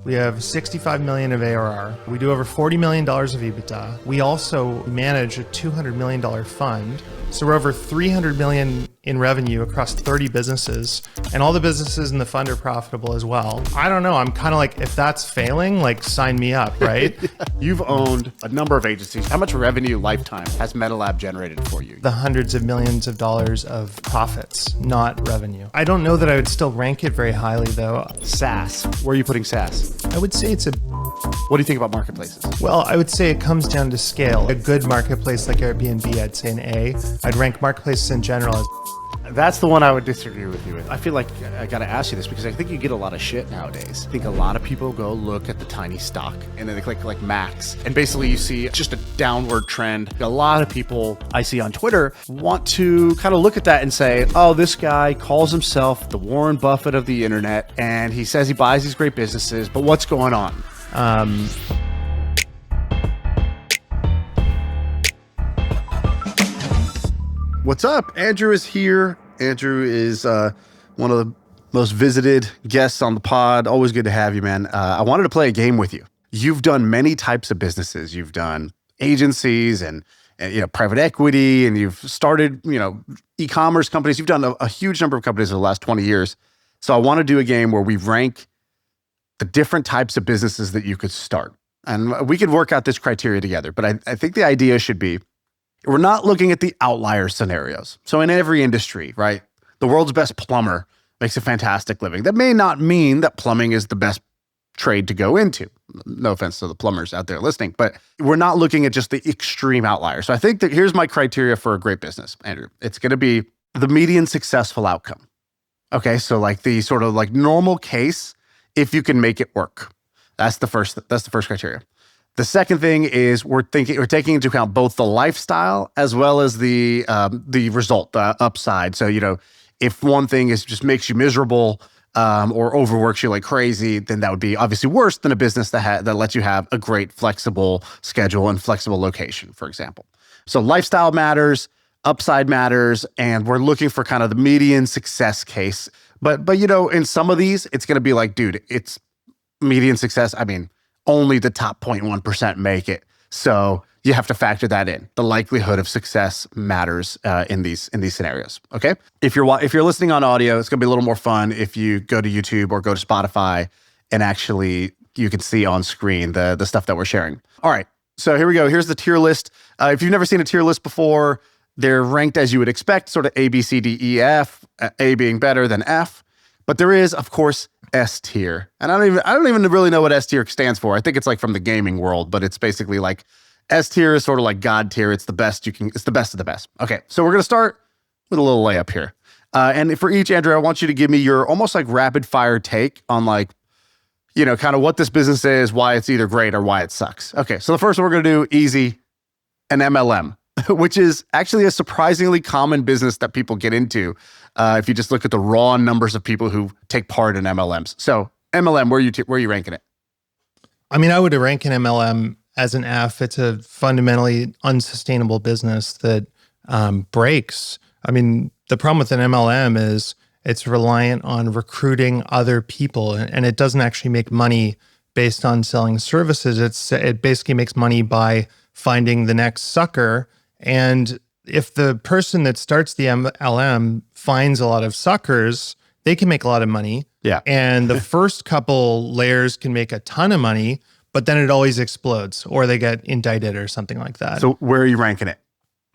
We have 65 million of ARR. We do over $40 million of EBITDA. We also manage a $200 million fund. So we're over 300 million in revenue across 30 businesses, and all the businesses in the fund are profitable as well. I don't know. I'm kind of like, if that's failing, like sign me up, right? You've owned a number of agencies. How much revenue lifetime has MetaLab generated for you? The hundreds of millions of dollars of profits, not revenue. I don't know that I would still rank it very highly though. SaaS. Where are you putting SaaS? I would say it's a, What do you think about marketplaces? well, I would say it comes down to scale. A good marketplace like Airbnb, I'd say an A. I'd rank marketplaces in general as That's the one I would disagree with you with. I feel like I got to ask you this because I think you get a lot of shit nowadays. I think a lot of people go look at the tiny stock and then they click like max. And basically you see just a downward trend. A lot of people I see on Twitter want to kind of look at that and say, oh, this guy calls himself the Warren Buffett of the internet and he says he buys these great businesses, but what's going on? What's up? Andrew is here. Andrew is one of the most visited guests on the pod. Always good to have you, man. I wanted to play a game with you. You've done many types of businesses. You've done agencies and private equity, and you've started e-commerce companies. You've done a huge number of companies in the last 20 years. So I want to do a game where we rank the different types of businesses that you could start. And we could work out this criteria together. But I think the idea should be, we're not looking at the outlier scenarios. So in every industry, right, the world's best plumber makes a fantastic living. That may not mean that plumbing is the best trade to go into. No offense to the plumbers out there listening, but we're not looking at just the extreme outlier. So I think that here's my criteria for a great business, Andrew. It's going to be the median successful outcome. Okay, so like the sort of like normal case, if you can make it work. That's the first criteria. The second thing is we're taking into account both the lifestyle as well as the result, the upside. So, if one thing just makes you miserable or overworks you like crazy, then that would be obviously worse than a business that lets you have a great flexible schedule and flexible location, for example. So lifestyle matters, upside matters, and we're looking for kind of the median success case. But in some of these, it's going to be like, dude, it's median success. I mean, only the top 0.1% make it. So you have to factor that in. The likelihood of success matters in these scenarios. Okay. If you're listening on audio, it's gonna be a little more fun if you go to YouTube or go to Spotify and actually you can see on screen the stuff that we're sharing. All right. So here we go. Here's the tier list. If you've never seen a tier list before, they're ranked as you would expect, sort of A, B, C, D, E, F. A being better than F. But there is, of course, S tier. And I don't even really know what S tier stands for. I think it's like from the gaming world, but it's basically like S tier is sort of like God tier. It's the best it's the best of the best. Okay, so we're gonna start with a little layup here. And for each, Andrew, I want you to give me your almost like rapid fire take on like, kind of what this business is, why it's either great or why it sucks. Okay, so the first one we're gonna do, easy, an MLM, which is actually a surprisingly common business that people get into. If you just look at the raw numbers of people who take part in MLMs. So MLM, where are you ranking it? I mean, I would rank an MLM as an F. It's a fundamentally unsustainable business that breaks. I mean, the problem with an MLM is it's reliant on recruiting other people, and it doesn't actually make money based on selling services. It basically makes money by finding the next sucker. And if the person that starts the MLM finds a lot of suckers, they can make a lot of money. Yeah. And the first couple layers can make a ton of money, but then it always explodes or they get indicted or something like that. So where are you ranking it?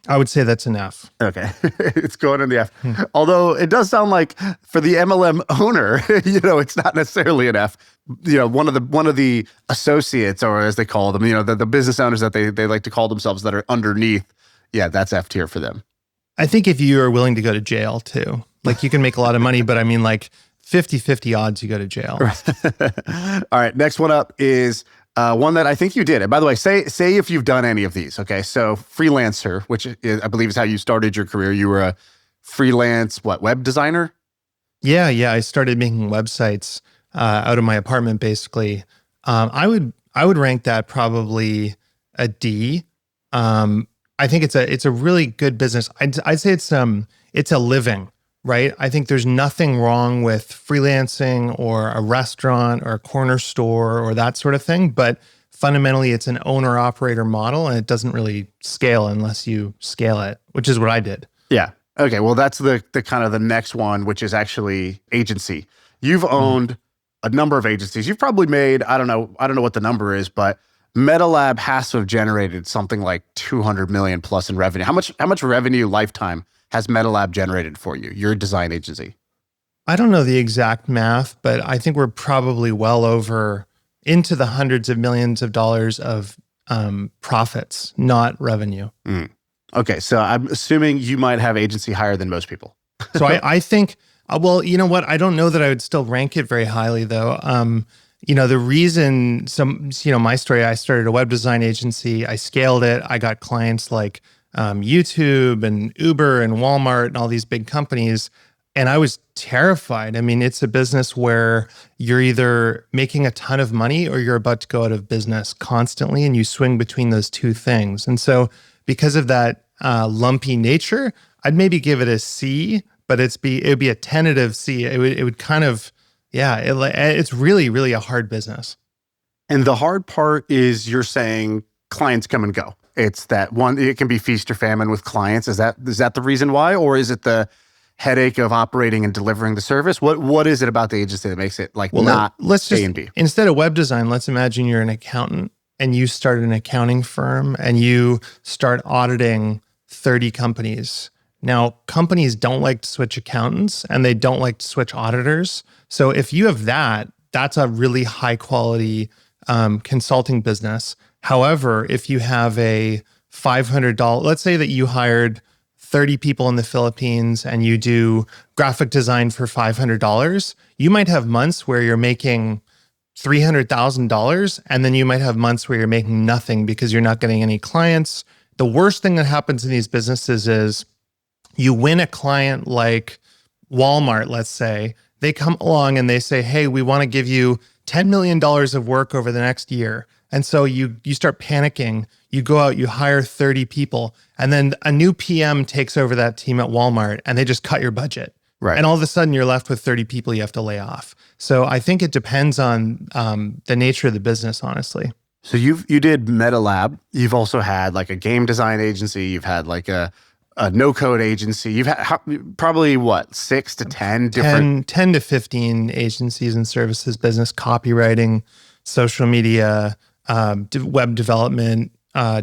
I would say that's an F. Okay. It's going in the F. Although it does sound like for the MLM owner, it's not necessarily an F. One of the associates, or as they call them, the business owners that they like to call themselves that are underneath. Yeah, that's F tier for them. I think if you are willing to go to jail too, like you can make a lot of money, but I mean like 50-50 odds you go to jail. All right, next one up is one that I think you did. And by the way, say if you've done any of these, okay? So Freelancer, which I believe is how you started your career. You were a freelance, web designer? Yeah. I started making websites out of my apartment, basically. I would rank that probably a D. I think it's a really good business. I'd say it's a living right? I think there's nothing wrong with freelancing or a restaurant or a corner store or that sort of thing. But fundamentally, it's an owner operator model and it doesn't really scale unless you scale it, which is what I did. Yeah. Okay. Well, that's the kind of the next one, which is actually agency. You've owned a number of agencies. You've probably made, I don't know what the number is, but MetaLab has to have generated something like 200 million plus in revenue. How much revenue lifetime has MetaLab generated for you, your design agency? I don't know the exact math, but I think we're probably well over into the hundreds of millions of dollars of profits, not revenue. Okay, so I'm assuming you might have agency higher than most people. So I think, well, you know what? I don't know that I would still rank it very highly, though. The reason, my story, I started a web design agency. I scaled it. I got clients like YouTube and Uber and Walmart and all these big companies. And I was terrified. I mean, it's a business where you're either making a ton of money or you're about to go out of business constantly, and you swing between those two things. And so because of that lumpy nature, I'd maybe give it a C, but it would be a tentative C. It would kind of, it's really, really a hard business. And the hard part is you're saying clients come and go. It's that one, it can be feast or famine with clients. Is that the reason why? Or is it the headache of operating and delivering the service? What is it about the agency that makes it let's just, A and B? Instead of web design, let's imagine you're an accountant and you start an accounting firm and you start auditing 30 companies. Now, companies don't like to switch accountants and they don't like to switch auditors. So if you have that's a really high quality consulting business. However, if you have a $500, let's say that you hired 30 people in the Philippines and you do graphic design for $500, you might have months where you're making $300,000, and then you might have months where you're making nothing because you're not getting any clients. The worst thing that happens in these businesses is you win a client like Walmart, let's say. They come along and they say, hey, we want to give you $10 million of work over the next year. And so you start panicking. You go out, you hire 30 people, and then a new PM takes over that team at Walmart and they just cut your budget. Right. And all of a sudden you're left with 30 people you have to lay off. So I think it depends on the nature of the business, honestly. So you did MetaLab. You've also had like a game design agency. You've had like a no-code agency. You've had probably 6 to 10 different... 10 to 15 agencies and services, business, copywriting, social media, web development,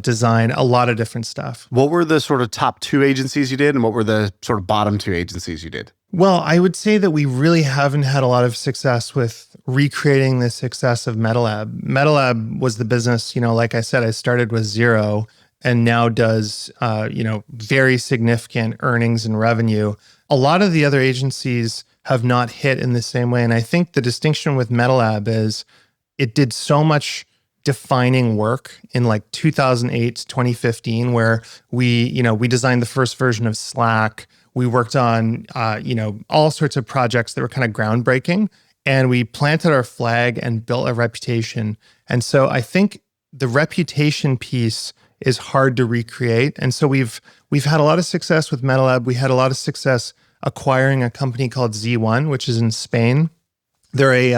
design, a lot of different stuff. What were the sort of top 2 agencies you did, and what were the sort of bottom 2 agencies you did? Well, I would say that we really haven't had a lot of success with recreating the success of MetaLab. MetaLab was the business, like I said, I started with 0 and now does, very significant earnings and revenue. A lot of the other agencies have not hit in the same way. And I think the distinction with MetaLab is it did so much defining work in like 2008 to 2015, where we designed the first version of Slack. We worked on, all sorts of projects that were kind of groundbreaking, and we planted our flag and built a reputation. And so I think the reputation piece is hard to recreate. And so we've had a lot of success with MetaLab. We had a lot of success acquiring a company called Z1, which is in Spain. They're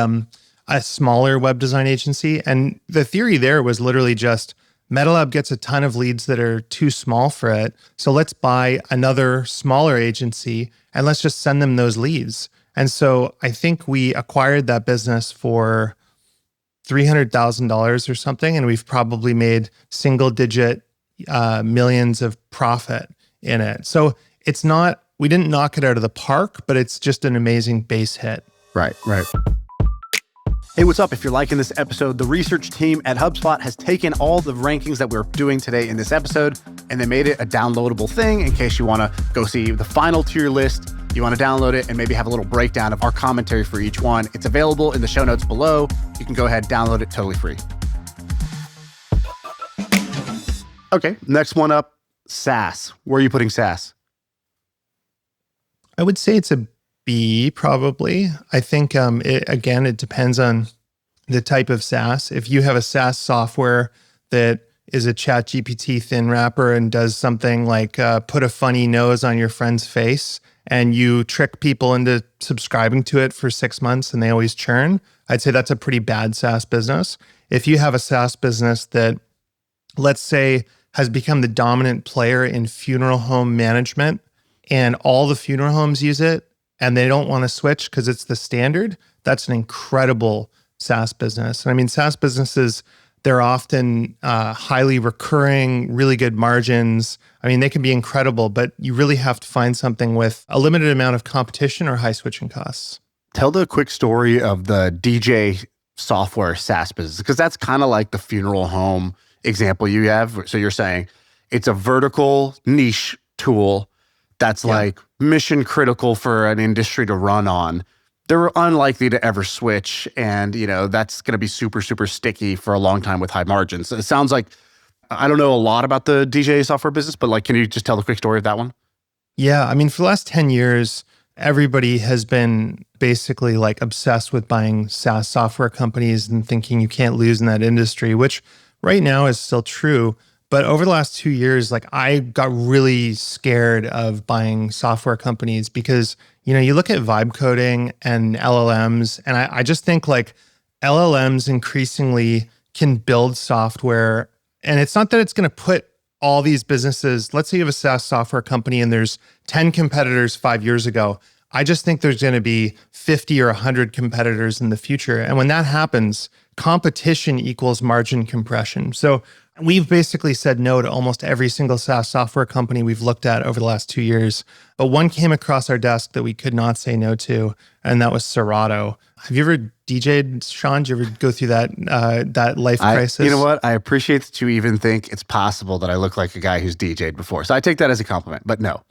a smaller web design agency. And the theory there was literally just MetaLab gets a ton of leads that are too small for it. So let's buy another smaller agency and let's just send them those leads. And so I think we acquired that business for $300,000 or something. And we've probably made single-digit millions of profit in it. So we didn't knock it out of the park, but it's just an amazing base hit. Right. Hey, what's up? If you're liking this episode, the research team at HubSpot has taken all the rankings that we're doing today in this episode, and they made it a downloadable thing in case you want to go see the final tier list. You want to download it and maybe have a little breakdown of our commentary for each one. It's available in the show notes below. You can go ahead, download it totally free. Okay, next one up, SaaS. Where are you putting SaaS? I would say it's a B, probably. I think, it depends on the type of SaaS. If you have a SaaS software that is a ChatGPT thin wrapper and does something like put a funny nose on your friend's face and you trick people into subscribing to it for 6 months and they always churn, I'd say that's a pretty bad SaaS business. If you have a SaaS business that, let's say, has become the dominant player in funeral home management and all the funeral homes use it and they don't want to switch because it's the standard, that's an incredible SaaS business. And I mean, SaaS businesses, they're often highly recurring, really good margins. I mean, they can be incredible, but you really have to find something with a limited amount of competition or high switching costs. Tell the quick story of the DJ software SaaS business, because that's kind of like the funeral home example you have. So you're saying it's a vertical niche tool that's like mission critical for an industry to run on. They're unlikely to ever switch. And, that's going to be super, super sticky for a long time with high margins. So it sounds like, I don't know a lot about the DJ software business, but can you just tell the quick story of that one? Yeah. I mean, for the last 10 years, everybody has been basically obsessed with buying SaaS software companies and thinking you can't lose in that industry, which right now is still true. But over the last 2 years, I got really scared of buying software companies because, you look at vibe coding and LLMs, and I just think LLMs increasingly can build software. And it's not that it's going to put all these businesses, let's say you have a SaaS software company and there's 10 competitors 5 years ago. I just think there's going to be 50 or 100 competitors in the future. And when that happens, competition equals margin compression. So we've basically said no to almost every single SaaS software company we've looked at over the last 2 years. But one came across our desk that we could not say no to, and that was Serato. Have you ever DJ'd, Sean? Did you ever go through that life crisis? You know what? I appreciate that you even think it's possible that I look like a guy who's DJ'd before. So I take that as a compliment, but no.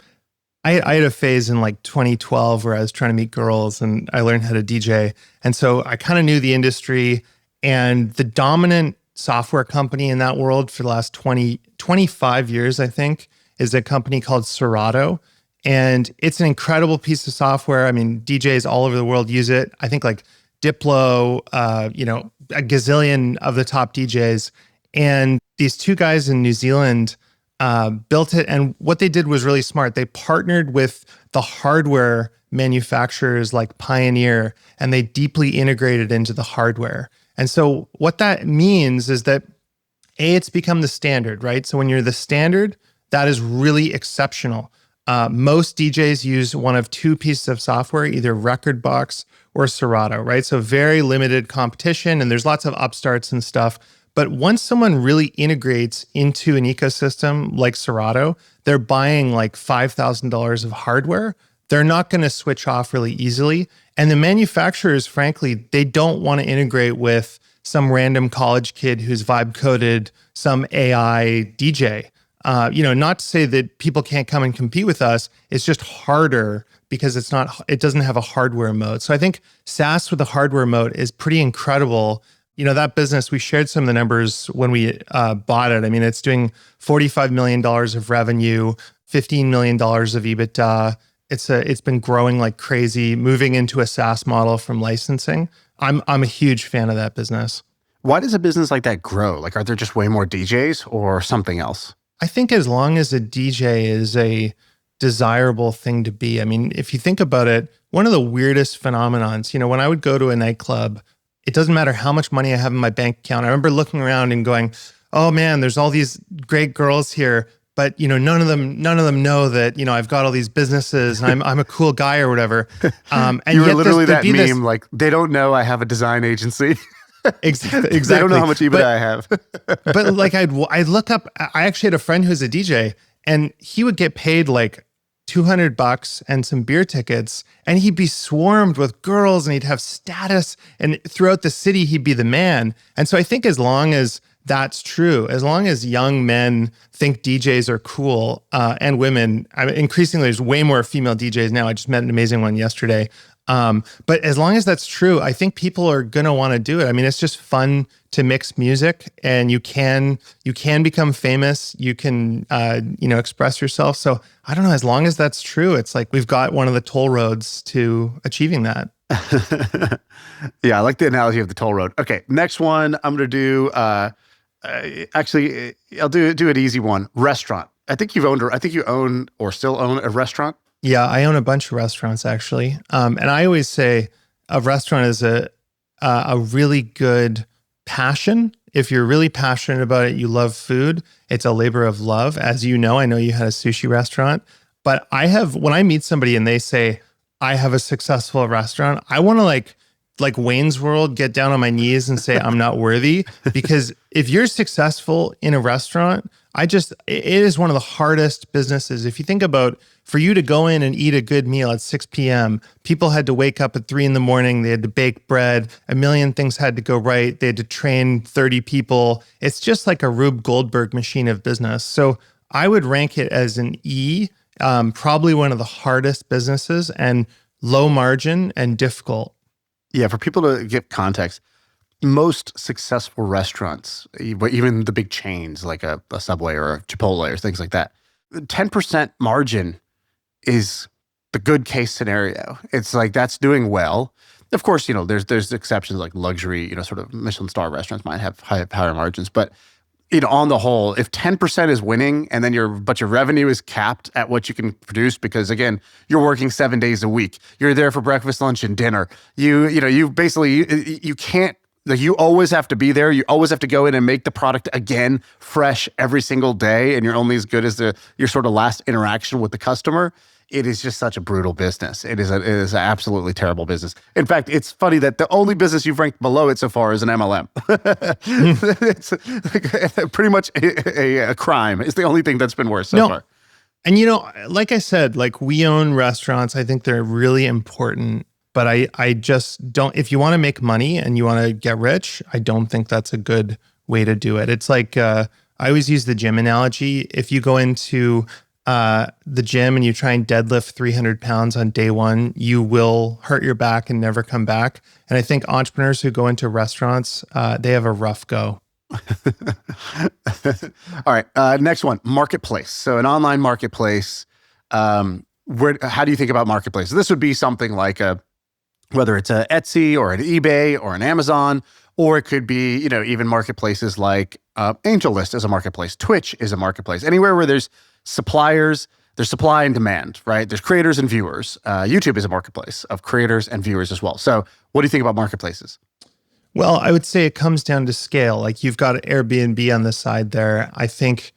I had a phase in 2012 where I was trying to meet girls and I learned how to DJ. And so I kind of knew the industry, and the dominant software company in that world for the last 25 years, I think, is a company called Serato. And it's an incredible piece of software. I mean, DJs all over the world use it. I think Diplo, a gazillion of the top DJs. And these two guys in New Zealand built it. And what they did was really smart. They partnered with the hardware manufacturers like Pioneer, and they deeply integrated into the hardware. And so what that means is that, A, it's become the standard, right? So when you're the standard, that is really exceptional. Most DJs use one of two pieces of software, either Rekordbox or Serato, right? So very limited competition, and there's lots of upstarts and stuff. But once someone really integrates into an ecosystem like Serato, they're buying $5,000 of hardware. They're not going to switch off really easily. And the manufacturers, frankly, they don't want to integrate with some random college kid who's vibe coded some AI DJ. Not to say that people can't come and compete with us. It's just harder because it doesn't have a hardware mode. So I think SaaS with a hardware mode is pretty incredible. That business, we shared some of the numbers when we bought it. I mean, it's doing $45 million of revenue, $15 million of EBITDA. It's been growing like crazy, moving into a SaaS model from licensing. I'm a huge fan of that business. Why does a business like that grow? Are there just way more DJs or something else? I think as long as a DJ is a desirable thing to be. I mean, if you think about it, one of the weirdest phenomenons, when I would go to a nightclub, it doesn't matter how much money I have in my bank account. I remember looking around and going, oh man, there's all these great girls here, but none of them know that I've got all these businesses and I'm a cool guy or whatever. And you were literally that meme, they don't know I have a design agency. Exactly. They don't know how much EBITDA I have. But I'd look up. I actually had a friend who's a DJ, and he would get paid $200 and some beer tickets, and he'd be swarmed with girls, and he'd have status, and throughout the city he'd be the man. And so I think as long as that's true, as long as young men think DJs are cool, and women, increasingly there's way more female DJs now. I just met an amazing one yesterday. But as long as that's true, I think people are going to want to do it. I mean, it's just fun to mix music, and you can become famous. You can, express yourself. So I don't know, as long as that's true, it's we've got one of the toll roads to achieving that. Yeah. I like the analogy of the toll road. Okay. Next one I'm going to do, actually I'll do an easy one. Restaurant. I think you own or still own a restaurant. Yeah, I own a bunch of restaurants actually, and I always say a restaurant is a really good passion. If you're really passionate about it, you love food. It's a labor of love, as you know. I know you had a sushi restaurant, but when I meet somebody and they say I have a successful restaurant, I want to like Wayne's World, get down on my knees and say I'm not worthy. Because if you're successful in a restaurant, it is one of the hardest businesses. If you think about, for you to go in and eat a good meal at 6 p.m., people had to wake up at 3 a.m. They had to bake bread. A million things had to go right. They had to train 30 people. It's just like a Rube Goldberg machine of business. So I would rank it as an E, probably one of the hardest businesses, and low margin and difficult. Yeah, for people to get context, most successful restaurants, even the big chains like a Subway or a Chipotle or things like that, 10% margin is the good case scenario. It's like that's doing well. Of course, there's exceptions like luxury, sort of Michelin star restaurants might have higher margins, but on the whole, if 10% is winning and then your revenue is capped at what you can produce, because again, you're working 7 days a week, you're there for breakfast, lunch, and dinner. You basically, you can't, like, you always have to be there. You always have to go in and make the product again fresh every single day. And you're only as good as your sort of last interaction with the customer. It is just such a brutal business. It is an absolutely terrible business. In fact, it's funny that the only business you've ranked below it so far is an MLM. It's like pretty much a crime. It's the only thing that's been worse so far. And like I said, like, we own restaurants. I think they're really important, but I just don't, if you want to make money and you want to get rich, I don't think that's a good way to do it. It's like, I always use the gym analogy. If you go into the gym and you try and deadlift 300 pounds on day one, you will hurt your back and never come back. And I think entrepreneurs who go into restaurants, they have a rough go. All right. Next one, marketplace. So an online marketplace. How do you think about marketplace? This would be something like whether it's a Etsy or an eBay or an Amazon, or it could be, even marketplaces like AngelList is a marketplace. Twitch is a marketplace. Anywhere where there's suppliers, there's supply and demand, right? There's creators and viewers. YouTube is a marketplace of creators and viewers as well. So what do you think about marketplaces? Well, I would say it comes down to scale. Like, you've got Airbnb on the side there. I think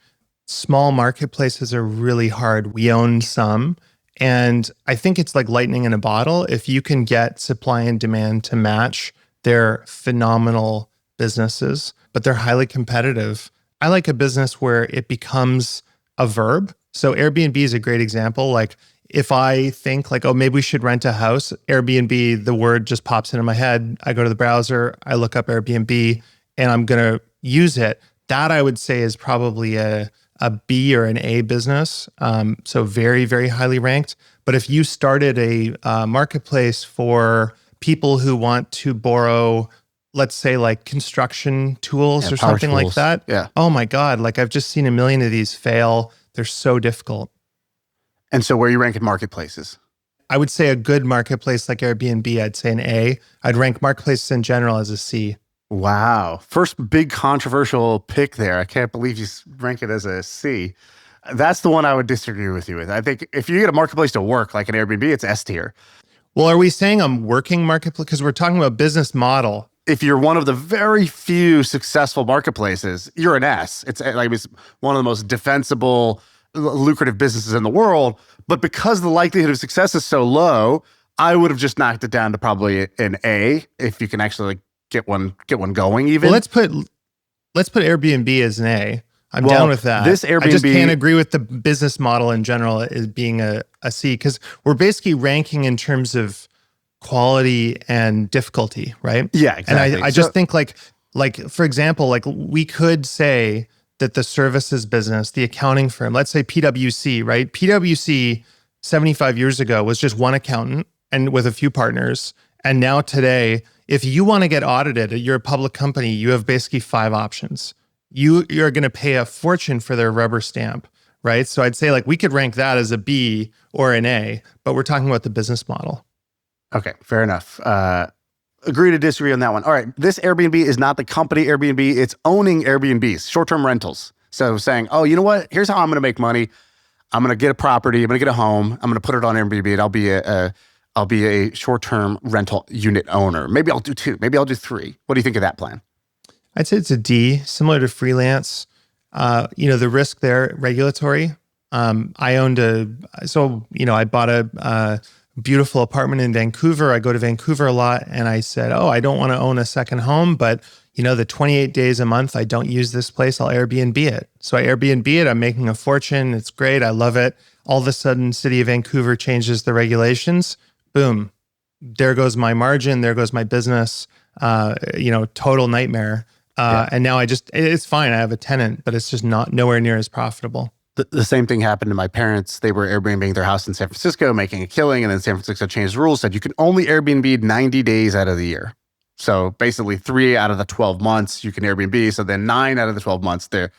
small marketplaces are really hard. We own some, and I think it's like lightning in a bottle. If you can get supply and demand to match, they're phenomenal businesses, but they're highly competitive. I like a business where it becomes a verb. So Airbnb is a great example. Like, if I think like, oh, maybe we should rent a house, Airbnb, the word just pops into my head. I go to the browser, I look up Airbnb, and I'm going to use it. That, I would say, is probably a B or an A business. So very, very highly ranked. But if you started a marketplace for people who want to borrow, let's say, like construction tools or something like that. Yeah. Oh my God. Like, I've just seen a million of these fail. They're so difficult. And so where are you ranking marketplaces? I would say a good marketplace like Airbnb, I'd say an A. I'd rank marketplaces in general as a C. Wow. First big controversial pick there. I can't believe you rank it as a C. That's the one I would disagree with you with. I think if you get a marketplace to work like an Airbnb, it's S tier. Well, are we saying I'm working marketplace? Because we're talking about business model. If you're one of the very few successful marketplaces, you're an S. It's one of the most defensible, lucrative businesses in the world. But because the likelihood of success is so low, I would have just knocked it down to probably an A if you can actually get one going even. Well, let's put Airbnb as an A. I'm down with that. This Airbnb, I just can't agree with the business model in general as being a C, because we're basically ranking in terms of quality and difficulty, right? Yeah, exactly. And I just think like for example, like, we could say that the services business, the accounting firm, let's say PwC, right? PwC 75 years ago was just one accountant and with a few partners. And now today, if you want to get audited, you're a public company, you have basically 5 options. You're going to pay a fortune for their rubber stamp, right? So I'd say, like, we could rank that as a B or an A, but we're talking about the business model. Okay, fair enough. Agree to disagree on that one. All right, this Airbnb is not the company Airbnb. It's owning Airbnbs, short-term rentals. So saying, oh, you know what? Here's how I'm going to make money. I'm going to get a property. I'm going to get a home. I'm going to put it on Airbnb, and I'll be a short-term rental unit owner. Maybe I'll do 2. Maybe I'll do 3. What do you think of that plan? I'd say it's a D, similar to freelance. The risk there, regulatory. I bought a beautiful apartment in Vancouver. I go to Vancouver a lot, and I said, oh, I don't want to own a second home, but the 28 days a month I don't use this place, I'll Airbnb it. So I Airbnb it. I'm making a fortune. It's great. I love it. All of a sudden, City of Vancouver changes the regulations. Boom. There goes my margin. There goes my business. Total nightmare. And now it's fine. I have a tenant, but it's just nowhere near as profitable. The same thing happened to my parents. They were Airbnb their house in San Francisco, making a killing. And then San Francisco changed the rules, said you can only Airbnb 90 days out of the year. So basically 3 out of the 12 months you can Airbnb. So then 9 out of the 12 months, their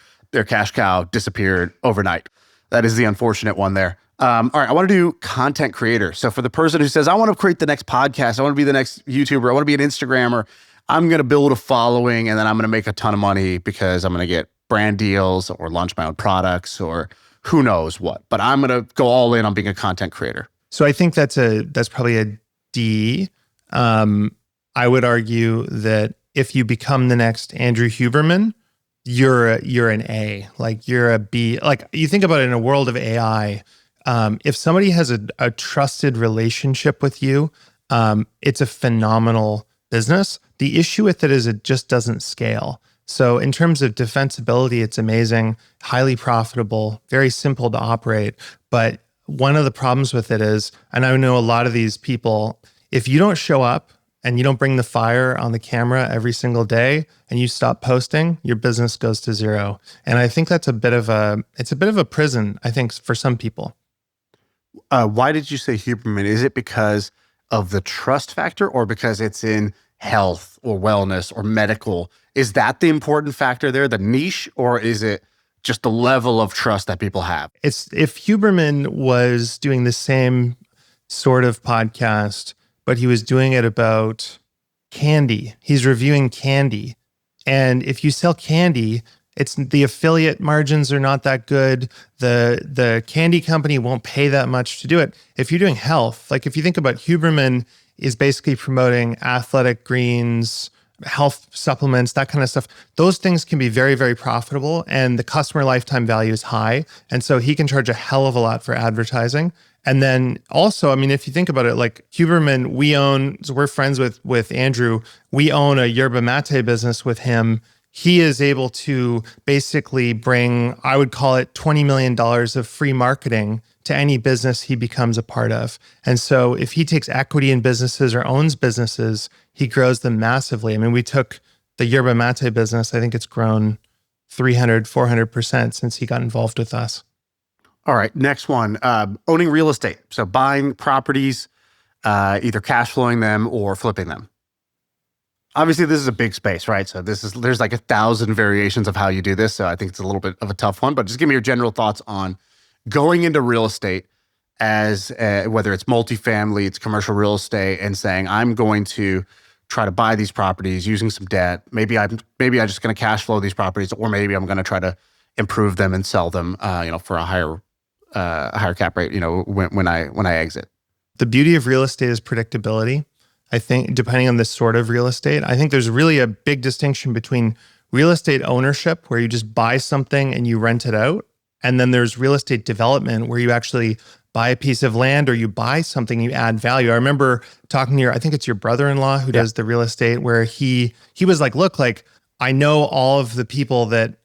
cash cow disappeared overnight. That is the unfortunate one there. All right, I want to do content creator. So for the person who says, I want to create the next podcast, I want to be the next YouTuber, I want to be an Instagrammer, I'm going to build a following and then I'm going to make a ton of money because I'm going to get brand deals or launch my own products or who knows what. But I'm going to go all in on being a content creator. So I think that's probably a D. I would argue that if you become the next Andrew Huberman, you're an A. Like you're a B. Like you think about it in a world of AI. If somebody has a trusted relationship with you, it's a phenomenal business. The issue with it is it just doesn't scale. So in terms of defensibility, it's amazing, highly profitable, very simple to operate. But one of the problems with it is, and I know a lot of these people, if you don't show up and you don't bring the fire on the camera every single day and you stop posting, your business goes to zero. And I think that's a bit of a prison, I think, for some people. Why did you say Huberman? Is it because of the trust factor or because it's in health or wellness or medical? Is that the important factor there, the niche, or is it just the level of trust that people have? If Huberman was doing the same sort of podcast, but he was doing it about candy, he's reviewing candy. And if you sell candy, it's the affiliate margins are not that good. The candy company won't pay that much to do it. If you're doing health, like if you think about Huberman is basically promoting athletic greens, health supplements, that kind of stuff. Those things can be very, very profitable and the customer lifetime value is high. And so he can charge a hell of a lot for advertising. And then also, I mean, if you think about it, like Huberman, we're friends with Andrew. We own a yerba mate business with him. He is able to basically bring, I would call it $20 million of free marketing to any business he becomes a part of. And so if he takes equity in businesses or owns businesses, he grows them massively. I mean, we took the yerba mate business, I think it's grown 300, 400% since he got involved with us. All right, next one, owning real estate. So buying properties, either cash flowing them or flipping them. Obviously, this is a big space, right? So there's like 1,000 variations of how you do this. So I think it's a little bit of a tough one, but just give me your general thoughts on going into real estate as whether it's multifamily, it's commercial real estate, and saying, I'm going to try to buy these properties using some debt. Maybe I'm just going to cash flow these properties, or maybe I'm going to try to improve them and sell them, for a higher cap rate, when I exit. The beauty of real estate is predictability. I think depending on the sort of real estate, I think there's really a big distinction between real estate ownership, where you just buy something and you rent it out. And then there's real estate development, where you actually buy a piece of land or you buy something, you add value. I remember talking to I think it's your brother-in-law who does the real estate, where he was like, look, like I know all of the people that,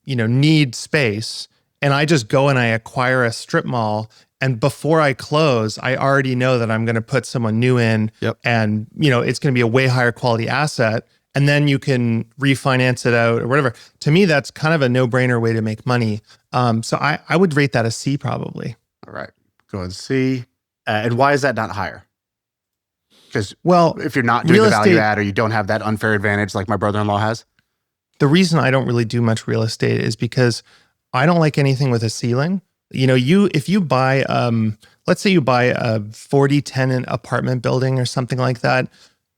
need space, and I just go and I acquire a strip mall. And before I close, I already know that I'm going to put someone new in, and it's going to be a way higher quality asset. And then you can refinance it out or whatever. To me, that's kind of a no-brainer way to make money. So I would rate that a C probably. All right, go and C. And why is that not higher? Because if you're not doing the value add or you don't have that unfair advantage like my brother-in-law has. The reason I don't really do much real estate is because I don't like anything with a ceiling. If you buy, let's say you buy a 40-tenant apartment building or something like that,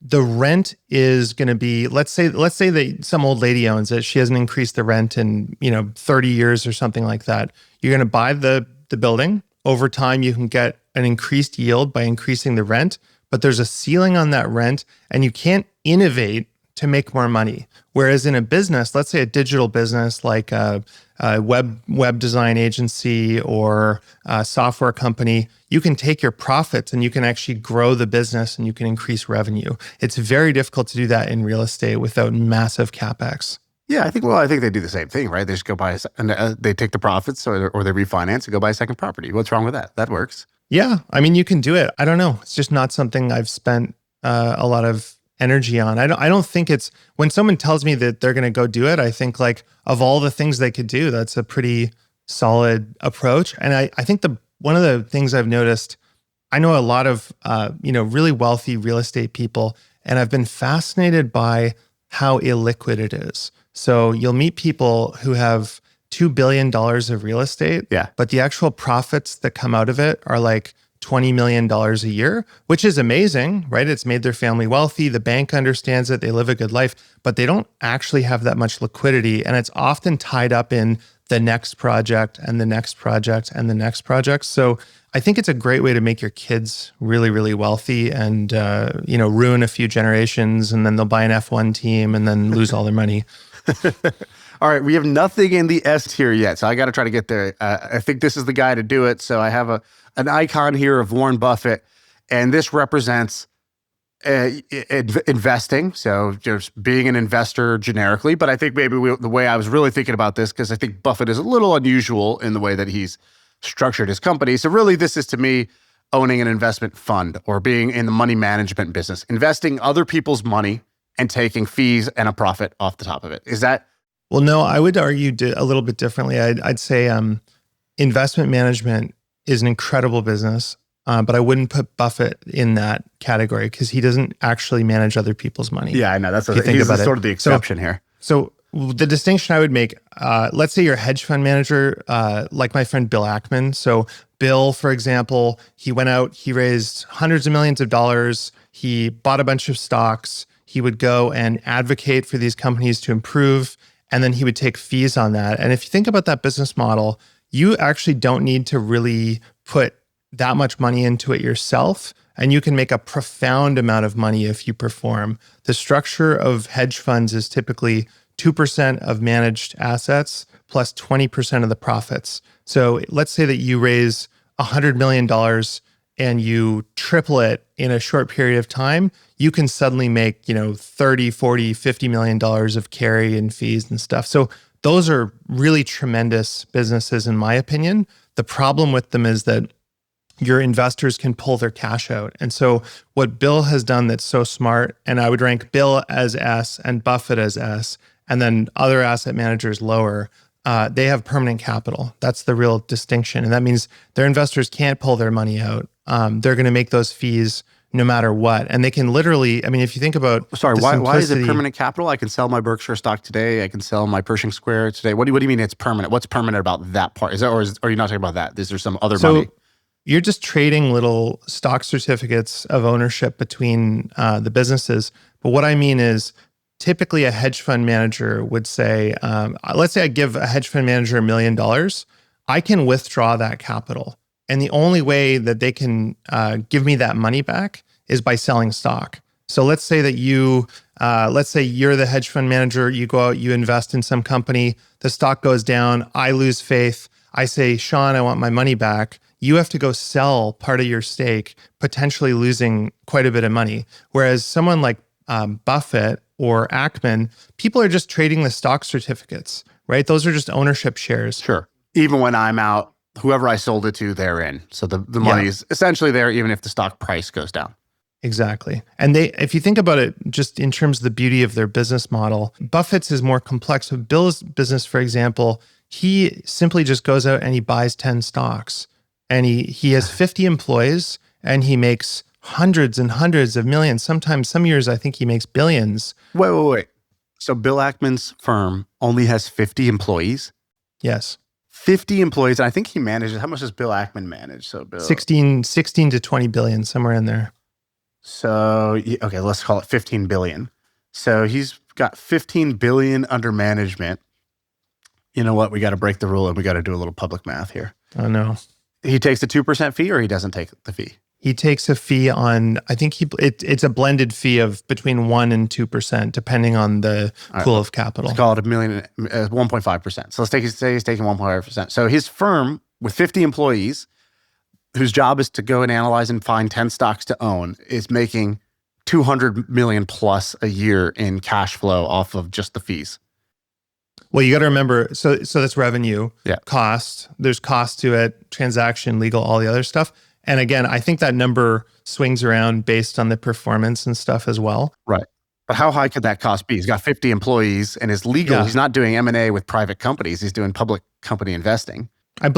the rent is going to be, let's say that some old lady owns it. She hasn't increased the rent in, 30 years or something like that. You're going to buy the the building. Over time, you can get an increased yield by increasing the rent, but there's a ceiling on that rent and you can't innovate to make more money. Whereas in a business, let's say a digital business like a web design agency or a software company, you can take your profits and you can actually grow the business and you can increase revenue. It's very difficult to do that in real estate without massive CapEx. Yeah, I think they do the same thing, right? They just go buy, they take the profits or they refinance and go buy a second property. What's wrong with that? That works. Yeah, I mean, you can do it. I don't know. It's just not something I've spent a lot of energy on. I don't think it's, when someone tells me that they're going to go do it, I think like of all the things they could do, that's a pretty solid approach. And I think one of the things I've noticed, I know a lot of really wealthy real estate people, and I've been fascinated by how illiquid it is. So you'll meet people who have $2 billion of real estate, but the actual profits that come out of it are like $20 million a year, which is amazing, right? It's made their family wealthy. The bank understands it. They live a good life, but they don't actually have that much liquidity. And it's often tied up in the next project and the next project and the next project. So I think it's a great way to make your kids really, really wealthy and, ruin a few generations, and then they'll buy an F1 team and then lose all their money. All right, we have nothing in the S tier yet, so I got to try to get there. I think this is the guy to do it. So I have an icon here of Warren Buffett, and this represents investing. So just being an investor generically, but I think maybe the way I was really thinking about this, because I think Buffett is a little unusual in the way that he's structured his company. So really, this is to me owning an investment fund or being in the money management business, investing other people's money and taking fees and a profit off the top of it. Is that? Well, no, I would argue a little bit differently. I'd say investment management is an incredible business, but I wouldn't put Buffett in that category because he doesn't actually manage other people's money. Yeah, I know. That's he's sort of the exception here. So the distinction I would make, let's say you're a hedge fund manager, like my friend Bill Ackman. So Bill, for example, he went out, he raised hundreds of millions of dollars. He bought a bunch of stocks. He would go and advocate for these companies to improve, and then he would take fees on that. And if you think about that business model, you actually don't need to really put that much money into it yourself, and you can make a profound amount of money if you perform. The structure of hedge funds is typically 2% of managed assets plus 20% of the profits. So let's say that you raise $100 million and you triple it in a short period of time, you can suddenly make, 30, 40, $50 million of carry and fees and stuff. So those are really tremendous businesses, in my opinion. The problem with them is that your investors can pull their cash out. And so what Bill has done that's so smart, and I would rank Bill as S and Buffett as S, and then other asset managers lower, they have permanent capital. That's the real distinction. And that means their investors can't pull their money out. They're going to make those fees no matter what. And they can literally, if you think about why is it permanent capital? I can sell my Berkshire stock today. I can sell my Pershing Square today. What do you mean it's permanent? What's permanent about that part? Are you not talking about that? Is there some other money? You're just trading little stock certificates of ownership between the businesses. But what I mean is, typically a hedge fund manager would say, let's say I give a hedge fund manager $1 million, I can withdraw that capital. And the only way that they can give me that money back is by selling stock. So let's say that let's say you're the hedge fund manager, you go out, you invest in some company, the stock goes down, I lose faith. I say, Sean, I want my money back. You have to go sell part of your stake, potentially losing quite a bit of money. Whereas someone like Buffett or Ackman, people are just trading the stock certificates, right? Those are just ownership shares. Sure. Even when I'm out, whoever I sold it to, they're in. So the money is essentially there, even if the stock price goes down. Exactly. And if you think about it, just in terms of the beauty of their business model, Buffett's is more complex. So Bill's business, for example, he simply just goes out and he buys 10 stocks. And he has 50 employees and he makes hundreds and hundreds of millions. Sometimes, some years, I think he makes billions. Wait. So Bill Ackman's firm only has 50 employees? Yes. 50 employees. And I think he manages, how much does Bill Ackman manage? So Bill, 16 to 20 billion, somewhere in there. So, okay, let's call it 15 billion. So he's got 15 billion under management. You know what? We got to break the rule and we got to do a little public math here. Oh, no. He takes a 2% fee, or he doesn't take the fee? He takes a fee on, I think it's a blended fee of between 1% and 2%, depending on the pool of capital. Let's call it 1.5%. So say he's taking 1.5%. So his firm with 50 employees, whose job is to go and analyze and find 10 stocks to own, is making 200 million plus a year in cash flow off of just the fees. Well, you got to remember, so that's revenue, Yeah. cost. There's cost to it, transaction, legal, all the other stuff. And again, I think that number swings around based on the performance and stuff as well. Right. But how high could that cost be? He's got 50 employees and is legal. Yeah. He's not doing M&A with private companies. He's doing public company investing. I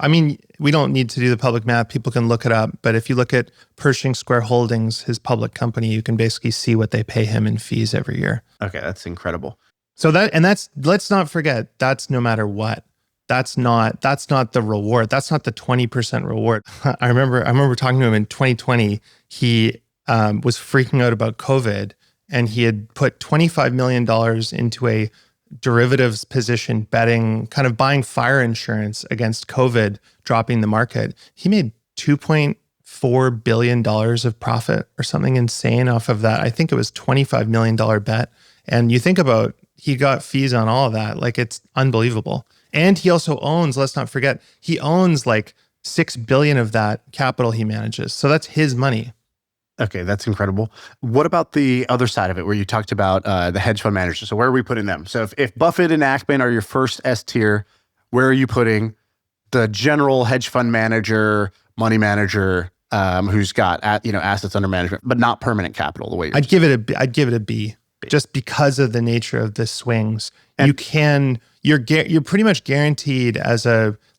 mean, we don't need to do the public math. People can look it up. But if you look at Pershing Square Holdings, his public company, you can basically see what they pay him in fees every year. Okay, that's incredible. So let's not forget, that's no matter what. That's not the reward. That's not the 20% reward. I remember talking to him in 2020. He was freaking out about COVID, and he had put $25 million into a derivatives position, betting, kind of buying fire insurance against COVID dropping the market. He made $2.4 billion of profit or something insane off of that. I think it was $25 million bet. And you think about, he got fees on all of that. Like, it's unbelievable. And he also owns, let's not forget, he owns like $6 billion of that capital he manages. So that's his money. Okay, that's incredible. What about the other side of it, where you talked about the hedge fund managers? So where are we putting them? So if Buffett and Ackman are your first S tier, where are you putting the general hedge fund manager, money manager, who's got assets under management, but not permanent capital? The way I'd give it a B, just because of the nature of the swings. And you're pretty much guaranteed as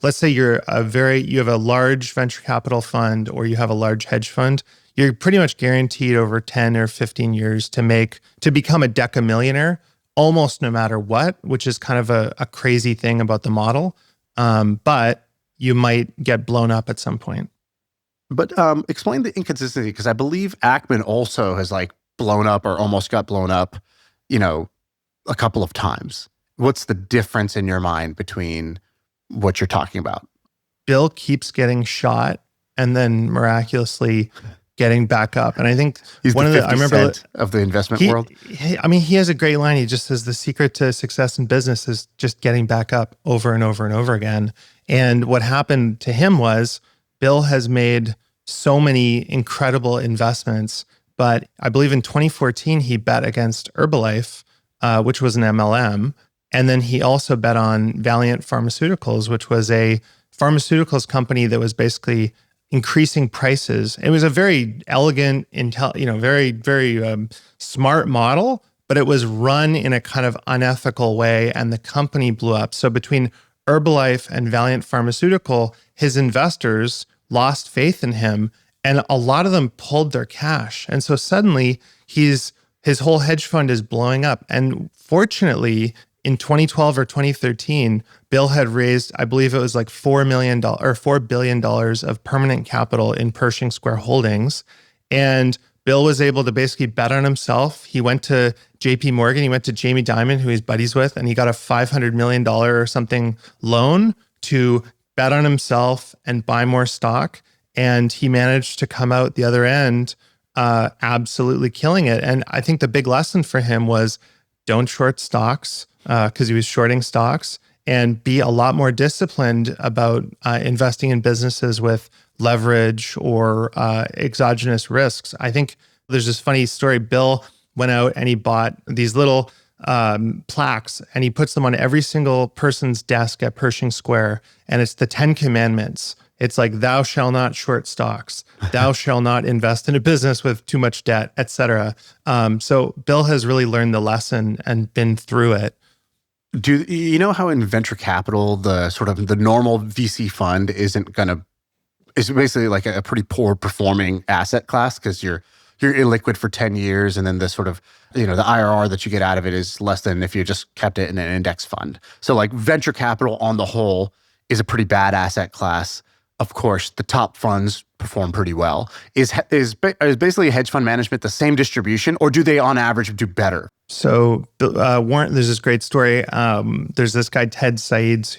let's say you have a large venture capital fund, or you have a large hedge fund. You're pretty much guaranteed over 10 or 15 years to become a decamillionaire, almost no matter what, which is kind of a crazy thing about the model. But you might get blown up at some point. But explain the inconsistency, because I believe Ackman also has blown up or almost got blown up, a couple of times. What's the difference in your mind between what you're talking about? Bill keeps getting shot and then miraculously getting back up. And I think he's one of the 50 Cent of the investment world. He has a great line. He just says the secret to success in business is just getting back up over and over and over again. And what happened to him was Bill has made so many incredible investments, but I believe in 2014, he bet against Herbalife, which was an MLM. And then he also bet on Valiant Pharmaceuticals, which was a pharmaceuticals company that was basically increasing prices. It was a very elegant, very, very smart model, but it was run in a kind of unethical way, and the company blew up. So between Herbalife and Valiant Pharmaceutical, his investors lost faith in him, and a lot of them pulled their cash. And so suddenly his whole hedge fund is blowing up. And fortunately, in 2012 or 2013, Bill had raised, I believe it was like $4 billion of permanent capital in Pershing Square Holdings. And Bill was able to basically bet on himself. He went to JP Morgan, he went to Jamie Dimon, who he's buddies with, and he got a $500 million or something loan to bet on himself and buy more stock. And he managed to come out the other end absolutely killing it. And I think the big lesson for him was don't short stocks, because he was shorting stocks, and be a lot more disciplined about investing in businesses with leverage or exogenous risks. I think there's this funny story. Bill went out and he bought these little plaques, and he puts them on every single person's desk at Pershing Square. And it's the 10 Commandments. It's like, thou shalt not short stocks, thou shalt not invest in a business with too much debt, et cetera. So Bill has really learned the lesson and been through it. Do you know how in venture capital, the sort of the normal VC fund is basically like a pretty poor performing asset class, because you're illiquid for 10 years, and then the sort of, the IRR that you get out of it is less than if you just kept it in an index fund. So venture capital on the whole is a pretty bad asset class. Of course, the top funds perform pretty well. Is basically hedge fund management the same distribution, or do they on average do better? So Warren, there's this great story. There's this guy, Ted Saids,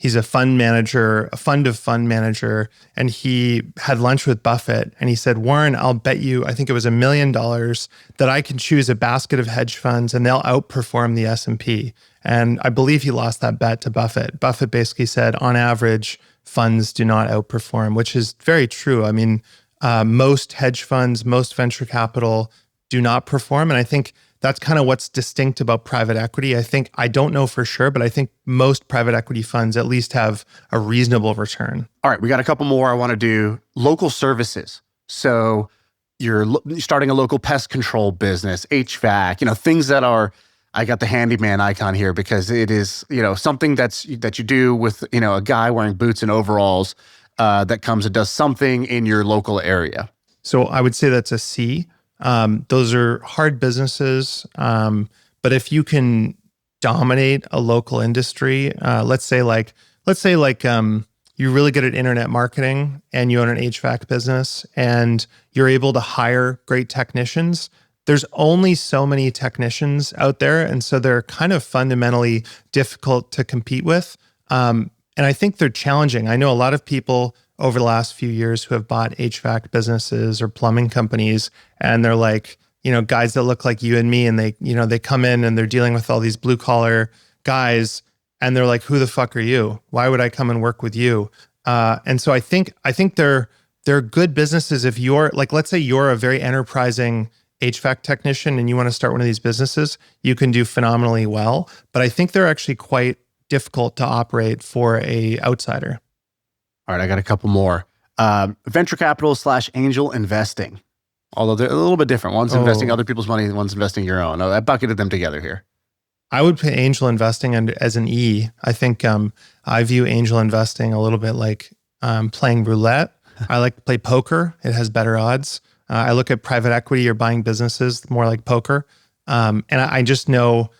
He's a fund manager, a fund of fund manager. And he had lunch with Buffett. And he said, Warren, I'll bet you, I think it was $1 million, that I can choose a basket of hedge funds and they'll outperform the S&P. And I believe he lost that bet to Buffett. Buffett basically said, on average, funds do not outperform, which is very true. I mean, most hedge funds, most venture capital do not perform. And I think that's kind of what's distinct about private equity. I don't know for sure, but I think most private equity funds at least have a reasonable return. All right, we got a couple more I want to do. Local services. So you're starting a local pest control business, HVAC, things that are, I got the handyman icon here because it is, something that you do with, a guy wearing boots and overalls that comes and does something in your local area. So I would say that's a C. Those are hard businesses. But if you can dominate a local industry, let's say you're really good at internet marketing and you own an HVAC business and you're able to hire great technicians. There's only so many technicians out there. And so they're kind of fundamentally difficult to compete with. And I think they're challenging. I know a lot of people over the last few years who have bought HVAC businesses or plumbing companies, and they're like, guys that look like you and me, and they come in and they're dealing with all these blue collar guys, and they're like, who the fuck are you? Why would I come and work with you? And so I think they're good businesses if you're like, let's say you're a very enterprising HVAC technician and you want to start one of these businesses, you can do phenomenally well. But I think they're actually quite difficult to operate for a outsider. All right, I got a couple more. Venture capital / angel investing. Although they're a little bit different. One's investing other people's money, and one's investing your own. I bucketed them together here. I would put angel investing as an E. I think I view angel investing a little bit like playing roulette. I like to play poker. It has better odds. I look at private equity or buying businesses more like poker. And I just know,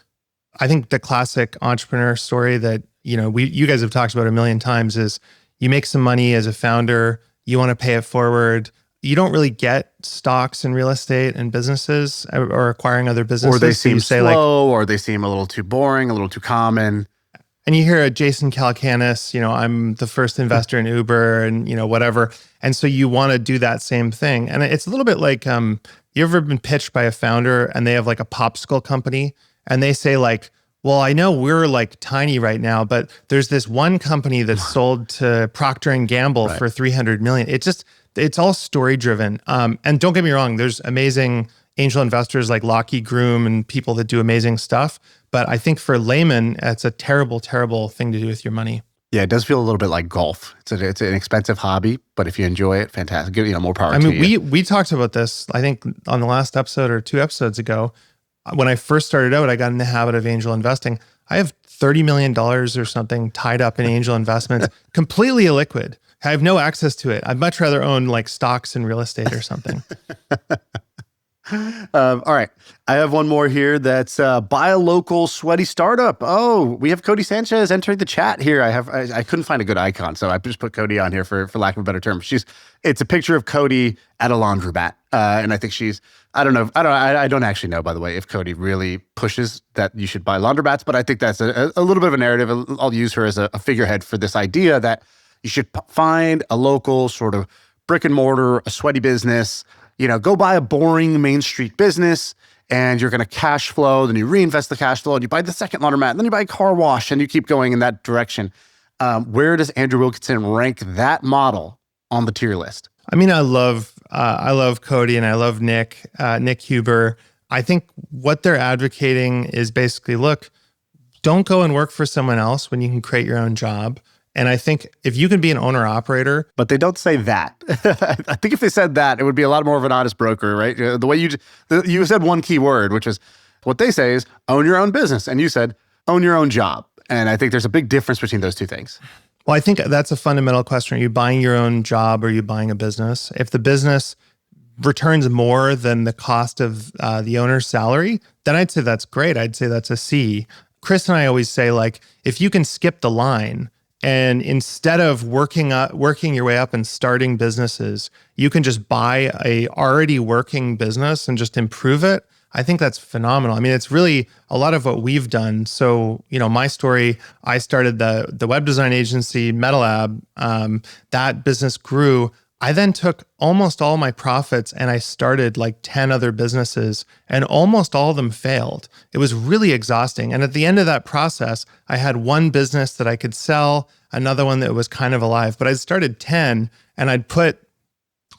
I think the classic entrepreneur story that, you guys have talked about a million times is you make some money as a founder, you want to pay it forward. You don't really get stocks in real estate and businesses or acquiring other businesses. Or they seem slow, or they seem a little too boring, a little too common. And you hear a Jason Calacanis, I'm the first investor in Uber and, whatever. And so you want to do that same thing. And it's a little bit like, you ever been pitched by a founder and they have like a popsicle company and they say like, well, I know we're like tiny right now, but there's this one company that's sold to Procter & Gamble for $300 million. It's all story driven. And don't get me wrong, there's amazing angel investors like Lockheed Groom and people that do amazing stuff. But I think for laymen, it's a terrible, terrible thing to do with your money. Yeah, it does feel a little bit like golf. It's an expensive hobby, but if you enjoy it, fantastic. More power to you. We talked about this, I think, on the last episode or 2 episodes ago. When I first started out, I got in the habit of angel investing. I have $30 million or something tied up in angel investments, completely illiquid. I have no access to it. I'd much rather own like stocks and real estate or something. All right. I have one more here that's buy a local sweaty startup. Oh, we have Cody Sanchez entering the chat here. I couldn't find a good icon, so I just put Cody on here for lack of a better term. It's a picture of Cody at a laundromat. And I think I don't actually know, by the way, if Cody really pushes that you should buy laundromats, but I think that's a little bit of a narrative. I'll use her as a figurehead for this idea that you should find a local sort of brick and mortar, a sweaty business. Go buy a boring Main Street business and you're going to cash flow. Then you reinvest the cash flow and you buy the second laundromat. And then you buy a car wash and you keep going in that direction. Where does Andrew Wilkinson rank that model on the tier list? I mean, I love Cody and I love Nick Huber. I think what they're advocating is basically, look, don't go and work for someone else when you can create your own job. And I think if you can be an owner operator, but they don't say that. I think if they said that, it would be a lot more of an honest broker, right? The way you said one key word, which is what they say is own your own business. And you said own your own job. And I think there's a big difference between those two things. Well, I think that's a fundamental question. Are you buying your own job or are you buying a business? If the business returns more than the cost of the owner's salary, then I'd say that's great. I'd say that's a C. Chris and I always say, like, if you can skip the line, and instead of working your way up and starting businesses, you can just buy a already working business and just improve it. I think that's phenomenal. I mean, it's really a lot of what we've done. So, my story, I started the web design agency, MetaLab. That business grew. I then took almost all my profits and I started like 10 other businesses, and almost all of them failed. It was really exhausting. And at the end of that process, I had one business that I could sell, another one that was kind of alive, but I started 10 and I'd put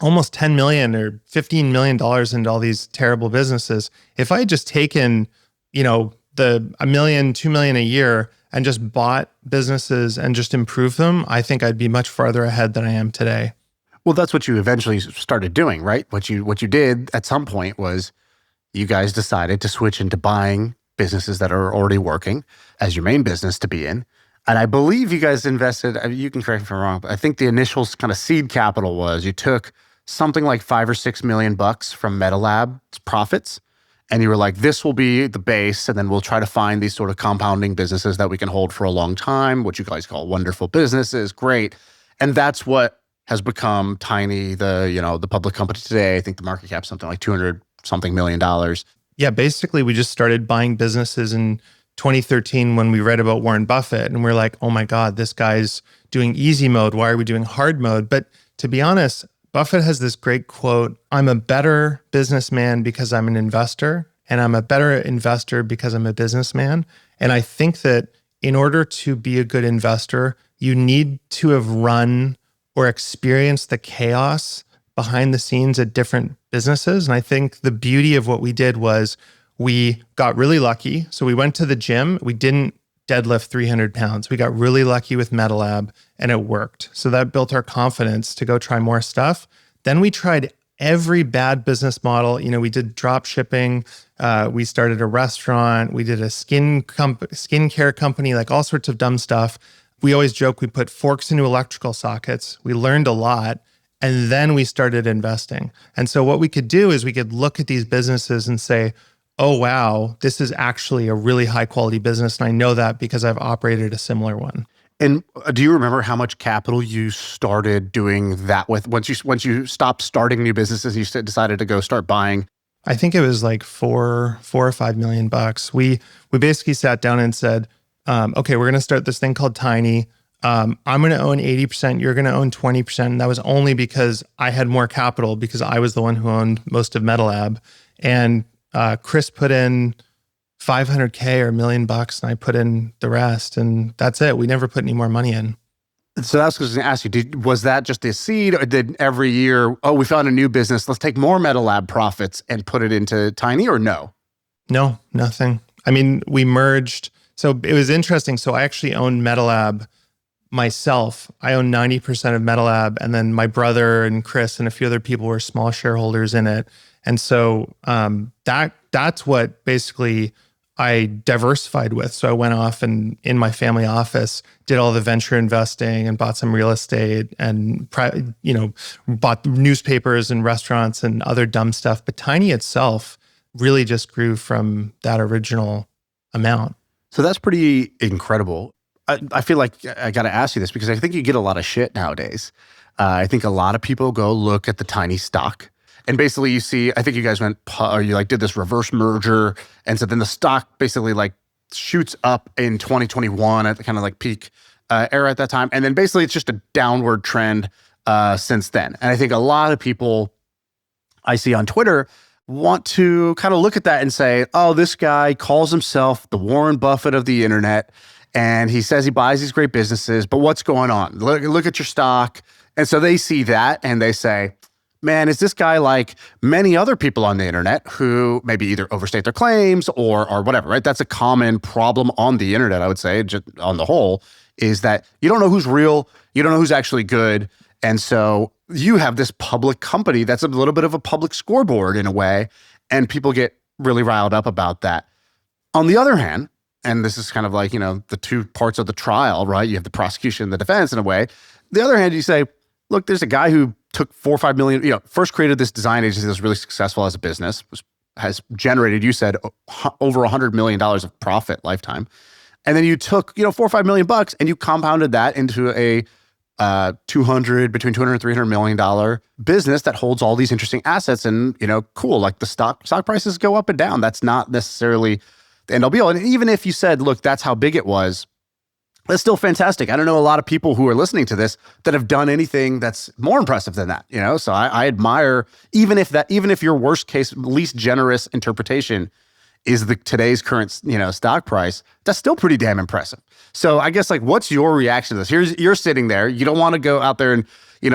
almost 10 million or $15 million into all these terrible businesses. If I had just taken, the $1 million, $2 million a year and just bought businesses and just improved them, I think I'd be much farther ahead than I am today. Well, that's what you eventually started doing, right? What you did at some point was you guys decided to switch into buying businesses that are already working as your main business to be in. And I believe you guys invested, you can correct me if I'm wrong, but I think the initial kind of seed capital was you took something like $5 or $6 million from MetaLab's profits. And you were like, this will be the base. And then we'll try to find these sort of compounding businesses that we can hold for a long time, what you guys call wonderful businesses. Great. And that's what has become Tiny, the public company today. I think the market cap is something like 200 something million dollars. Yeah, basically we just started buying businesses in 2013 when we read about Warren Buffett, and we're like, oh my God, this guy's doing easy mode. Why are we doing hard mode? But to be honest, Buffett has this great quote, I'm a better businessman because I'm an investor, and I'm a better investor because I'm a businessman. And I think that in order to be a good investor, you need to have run or experienced the chaos behind the scenes at different businesses. And I think the beauty of what we did was we got really lucky. So we went to the gym. We didn't deadlift 300 pounds. We got really lucky with MetaLab and it worked. So that built our confidence to go try more stuff. Then we tried every bad business model. We did drop shipping. We started a restaurant. We did a skincare company, like all sorts of dumb stuff. We always joke we put forks into electrical sockets. We learned a lot. And then we started investing. And so what we could do is we could look at these businesses and say, oh, wow, this is actually a really high quality business. And I know that because I've operated a similar one. And do you remember how much capital you started doing that with? Once you stopped starting new businesses, you decided to go start buying? I think it was like $4 or $5 million. We basically sat down and said, okay, we're going to start this thing called Tiny. I'm going to own 80%. You're going to own 20%. And that was only because I had more capital because I was the one who owned most of MetaLab. And Chris put in $500K or $1 million and I put in the rest. And that's it. We never put any more money in. So that's what I was going to ask you. Was that just a seed, or did every year, we found a new business, let's take more MetaLab profits and put it into Tiny, or no? No, nothing. I mean, we merged. So it was interesting. So I actually owned MetaLab myself. I own 90% of MetaLab, and then my brother and Chris and a few other people were small shareholders in it. And so that's what basically I diversified with. So I went off and in my family office did all the venture investing and bought some real estate and bought newspapers and restaurants and other dumb stuff. But Tiny itself really just grew from that original amount. So that's pretty incredible. I feel like I got to ask you this because I think you get a lot of shit nowadays. I think a lot of people go look at the Tiny stock, and basically you see, I think you guys did this reverse merger. And so then the stock basically like shoots up in 2021 at the kind of like peak era at that time. And then basically it's just a downward trend since then. And I think a lot of people I see on Twitter want to kind of look at that and say, oh, this guy calls himself the Warren Buffett of the internet. And he says he buys these great businesses, but what's going on? Look at your stock. And so they see that and they say, man, is this guy like many other people on the internet who maybe either overstate their claims or whatever, right? That's a common problem on the internet, I would say, just on the whole, is that you don't know who's real, you don't know who's actually good. And so you have this public company that's a little bit of a public scoreboard in a way, and people get really riled up about that. On the other hand, and this is kind of like, the two parts of the trial, right? You have the prosecution and the defense in a way. The other hand, you say, look, there's a guy who took 4 or 5 million, first created this design agency that's really successful as a business, has generated, you said, over $100 million of profit lifetime. And then you took, $4 or $5 million and you compounded that into a between 200 and 300 million dollar business that holds all these interesting assets. And, cool, like the stock prices go up and down. That's not necessarily the end all be all. And even if you said, look, that's how big it was, that's still fantastic. I don't know a lot of people who are listening to this that have done anything that's more impressive than that, So I admire, even if your worst case, least generous interpretation is today's current, stock price, that's still pretty damn impressive. So I guess, like, what's your reaction to this? You're sitting there, you don't want to go out there and,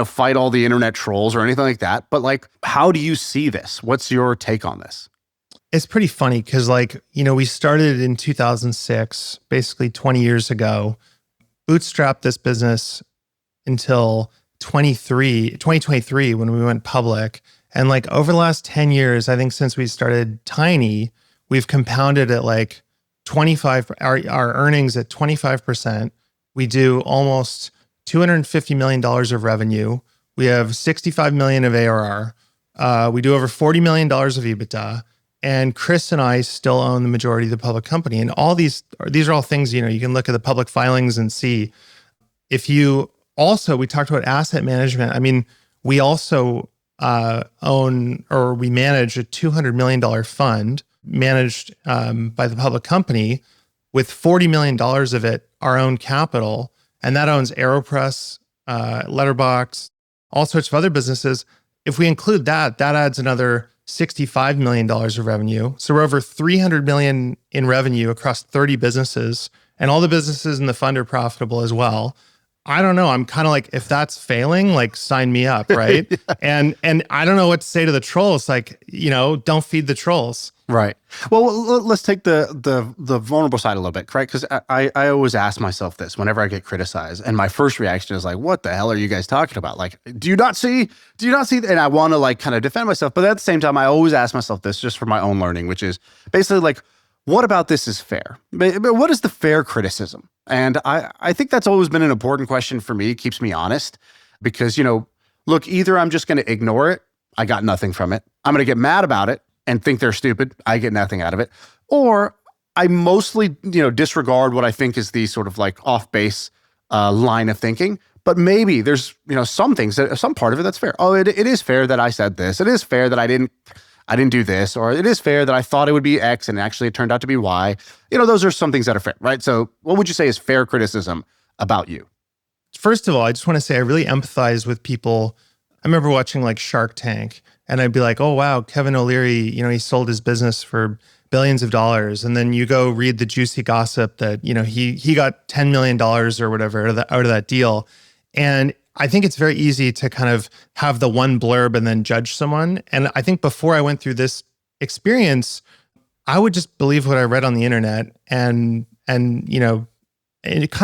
fight all the internet trolls or anything like that. But like, how do you see this? What's your take on this? It's pretty funny because, we started in 2006, basically 20 years ago, bootstrapped this business until 2023 when we went public. And over the last 10 years, I think since we started Tiny, we've compounded at 25, our earnings at 25%. We do almost $250 million of revenue. We have 65 million of ARR. We do over $40 million of EBITDA. And Chris and I still own the majority of the public company. And all these are all things, you can look at the public filings and see. If you also, we talked about asset management. I mean, we also own, or we manage a $200 million fund managed by the public company with $40 million of it, our own capital. And that owns AeroPress, Letterbox, all sorts of other businesses. If we include that adds another $65 million of revenue. So we're over 300 million in revenue across 30 businesses, and all the businesses in the fund are profitable as well. I don't know. I'm kind of like, if that's failing, sign me up, right? Yeah. And I don't know what to say to the trolls. Don't feed the trolls. Right. Well, let's take the vulnerable side a little bit, right? Because I always ask myself this whenever I get criticized, and my first reaction is like, "What the hell are you guys talking about? Do you not see? And I want to kind of defend myself, but at the same time, I always ask myself this just for my own learning, which is basically what about this is fair? But what is the fair criticism? And I think that's always been an important question for me. It keeps me honest because, look, either I'm just going to ignore it. I got nothing from it. I'm going to get mad about it and think they're stupid. I get nothing out of it. Or I mostly, disregard what I think is the sort of off base line of thinking. But maybe there's, some things, some part of it that's fair. Oh, it is fair that I said this. It is fair that I didn't do this, or it is fair that I thought it would be X and actually it turned out to be Y. Those are some things that are fair, right? So what would you say is fair criticism about you? First of all, I just want to say I really empathize with people. I remember watching Shark Tank, and I'd be like, oh, wow, Kevin O'Leary, he sold his business for billions of dollars. And then you go read the juicy gossip that, he got $10 million or whatever out of that deal. And I think it's very easy to kind of have the one blurb and then judge someone. And I think before I went through this experience, I would just believe what I read on the internet and kind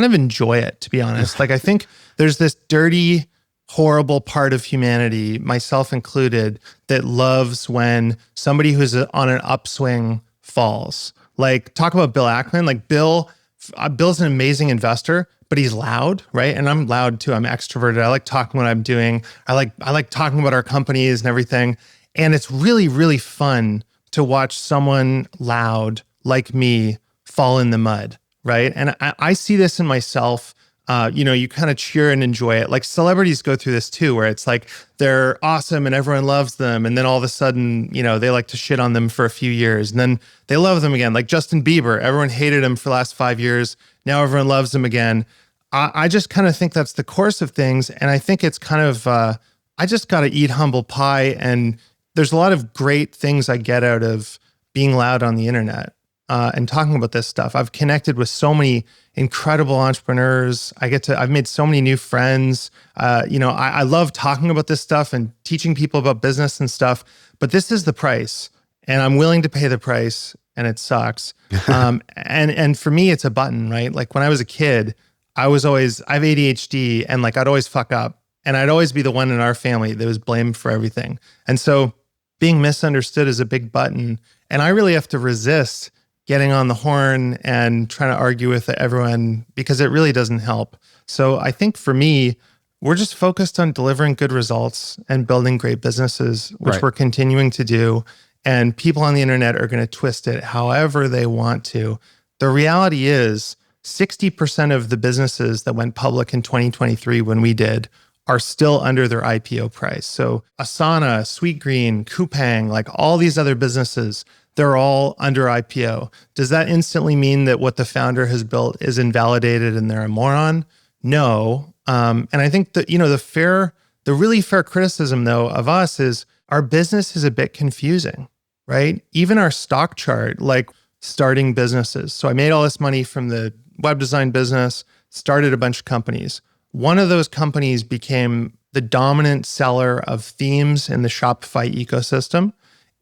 of enjoy it, to be honest. I think there's this dirty, horrible part of humanity, myself included, that loves when somebody who's on an upswing falls. Talk about Bill Ackman. Bill's an amazing investor, but he's loud, right? And I'm loud too. I'm extroverted. I like talking what I'm doing. I like talking about our companies and everything. And it's really, really fun to watch someone loud like me fall in the mud, right? And I see this in myself. You kind of cheer and enjoy it. Celebrities go through this too, where it's they're awesome and everyone loves them. And then all of a sudden, they like to shit on them for a few years. And then they love them again. Like Justin Bieber, everyone hated him for the last 5 years. Now everyone loves him again. I just kind of think that's the course of things. And I think it's kind of, I just got to eat humble pie. And there's a lot of great things I get out of being loud on the internet and talking about this stuff. I've connected with so many incredible entrepreneurs. I've made so many new friends. I love talking about this stuff and teaching people about business and stuff, but this is the price and I'm willing to pay the price and it sucks. And for me, it's a button, right? When I was a kid, I have ADHD and I'd always fuck up and I'd always be the one in our family that was blamed for everything. And so being misunderstood is a big button. And I really have to resist getting on the horn and trying to argue with everyone because it really doesn't help. So I think for me, we're just focused on delivering good results and building great businesses, which we're continuing to do. And people on the internet are going to twist it however they want to. The reality is 60% of the businesses that went public in 2023 when we did are still under their IPO price. So Asana, Sweetgreen, Coupang, like all these other businesses, they're all under IPO. Does that instantly mean that what the founder has built is invalidated and they're a moron? No. And I think that, the really fair criticism though of us is our business is a bit confusing, right? Even our stock chart, like starting businesses. So I made all this money from the web design business, started a bunch of companies. One of those companies became the dominant seller of themes in the Shopify ecosystem.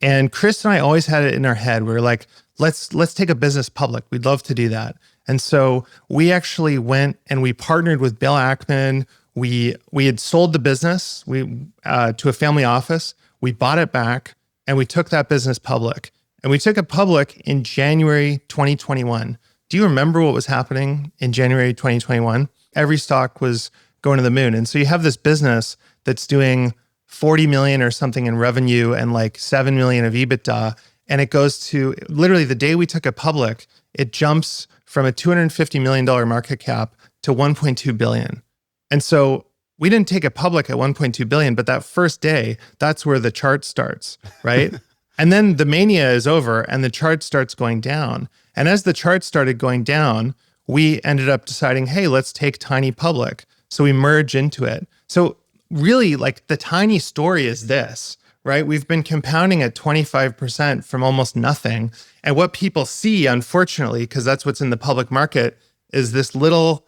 And Chris and I always had it in our head. We were like, let's take a business public. We'd love to do that. And so we actually went and we partnered with Bill Ackman. We had sold the business to a family office. We bought it back and we took that business public. And we took it public in January 2021. Do you remember what was happening in January 2021? Every stock was going to the moon. And so you have this business that's doing 40 million or something in revenue and like 7 million of EBITDA. And it goes to literally the day we took it public, it jumps from a $250 million market cap to 1.2 billion. And so we didn't take it public at 1.2 billion, but that first day, that's where the chart starts, right? And then the mania is over and the chart starts going down. And as the chart started going down, we ended up deciding, hey, let's take Tiny public. So we merge into it. So really, like the Tiny story is this, right? We've been compounding at 25% from almost nothing. And what people see, unfortunately, because that's what's in the public market, is this little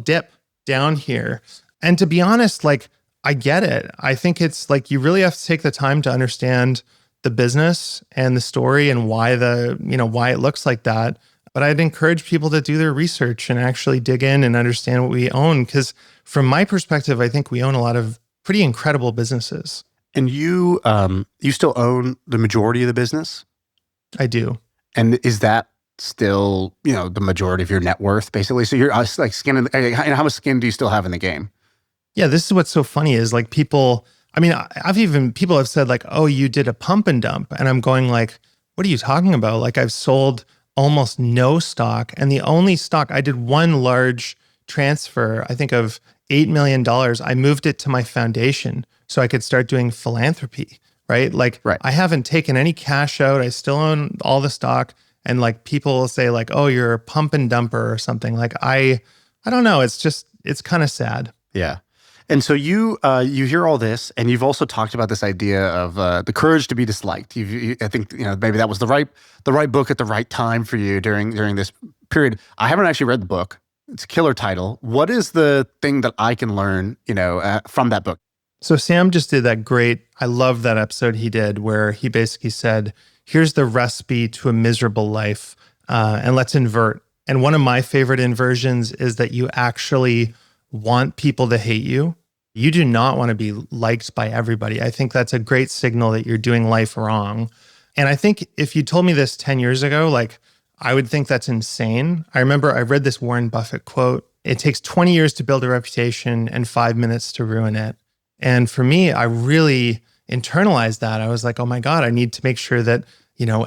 dip down here. And to be honest, like I get it. I think it's like you really have to take the time to understand the business and the story and why it looks like that. But I'd encourage people to do their research and actually dig in and understand what we own. Because from my perspective, I think we own a lot of pretty incredible businesses. And you still own the majority of the business? I do. And is that still, the majority of your net worth, basically? So you're like how much skin do you still have in the game? Yeah, this is what's so funny is like people have said like, oh, you did a pump and dump. And I'm going like, what are you talking about? Like I've sold almost no stock. And the only stock, I did one large transfer, I think of $8 million. I moved it to my foundation so I could start doing philanthropy, right? Like right. I haven't taken any cash out. I still own all the stock. And like people will say like, oh, you're a pump and dumper or something. Like I don't know. It's kind of sad. Yeah. And so you hear all this, and you've also talked about this idea of the courage to be disliked. I think maybe that was the right book at the right time for you during this period. I haven't actually read the book. It's a killer title. What is the thing that I can learn, from that book? So Sam just did that great. I love that episode he did where he basically said, "Here's the recipe to a miserable life, and let's invert." And one of my favorite inversions is that you actually want people to hate you. You do not want to be liked by everybody. I think that's a great signal that you're doing life wrong. And I think if you told me this 10 years ago, like I would think that's insane. I remember I read this Warren Buffett quote. It takes 20 years to build a reputation and 5 minutes to ruin it. And for me, I really internalized that. I was like, oh my God, I need to make sure that,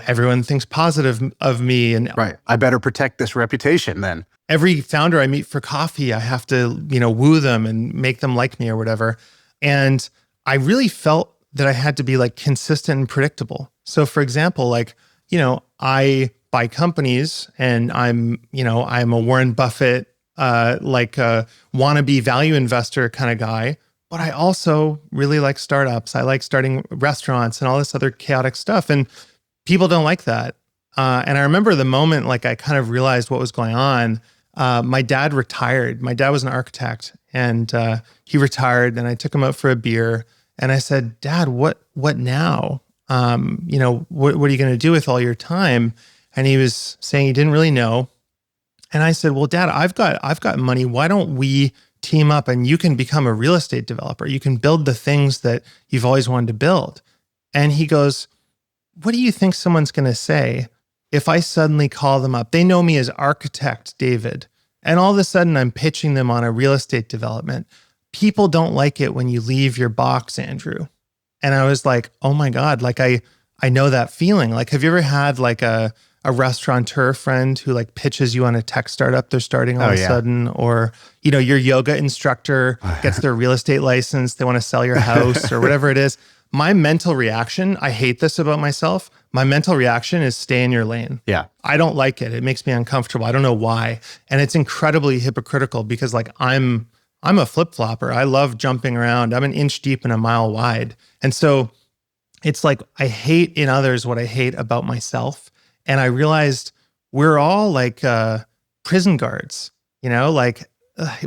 everyone thinks positive of me. And right. I better protect this reputation then. Every founder I meet for coffee, I have to, woo them and make them like me or whatever. And I really felt that I had to be like consistent and predictable. So for example, like, I buy companies and I'm a Warren Buffett, like a wannabe value investor kind of guy, but I also really like startups. I like starting restaurants and all this other chaotic stuff. And people don't like that. And I remember the moment, like I kind of realized what was going on. My dad retired. My dad was an architect and he retired and I took him out for a beer and I said, Dad, what now? What are you going to do with all your time? And he was saying he didn't really know. And I said, well, Dad, I've got money. Why don't we team up and you can become a real estate developer? You can build the things that you've always wanted to build. And he goes, what do you think someone's going to say if I suddenly call them up? They know me as architect David. And all of a sudden I'm pitching them on a real estate development. People don't like it when you leave your box, Andrew. And I was like, oh my God, like I know that feeling. Like, have you ever had like a a restaurateur friend who like pitches you on a tech startup they're starting all of a sudden, or, you know, your yoga instructor gets their real estate license. They want to sell your house or whatever it is. My mental reaction, I hate this about myself. My mental reaction is stay in your lane. Yeah. I don't like it. It makes me uncomfortable. I don't know why. And it's incredibly hypocritical because like I'm a flip-flopper. I love jumping around. I'm an inch deep and a mile wide. And so it's like I hate in others what I hate about myself. And I realized we're all like prison guards, you know, like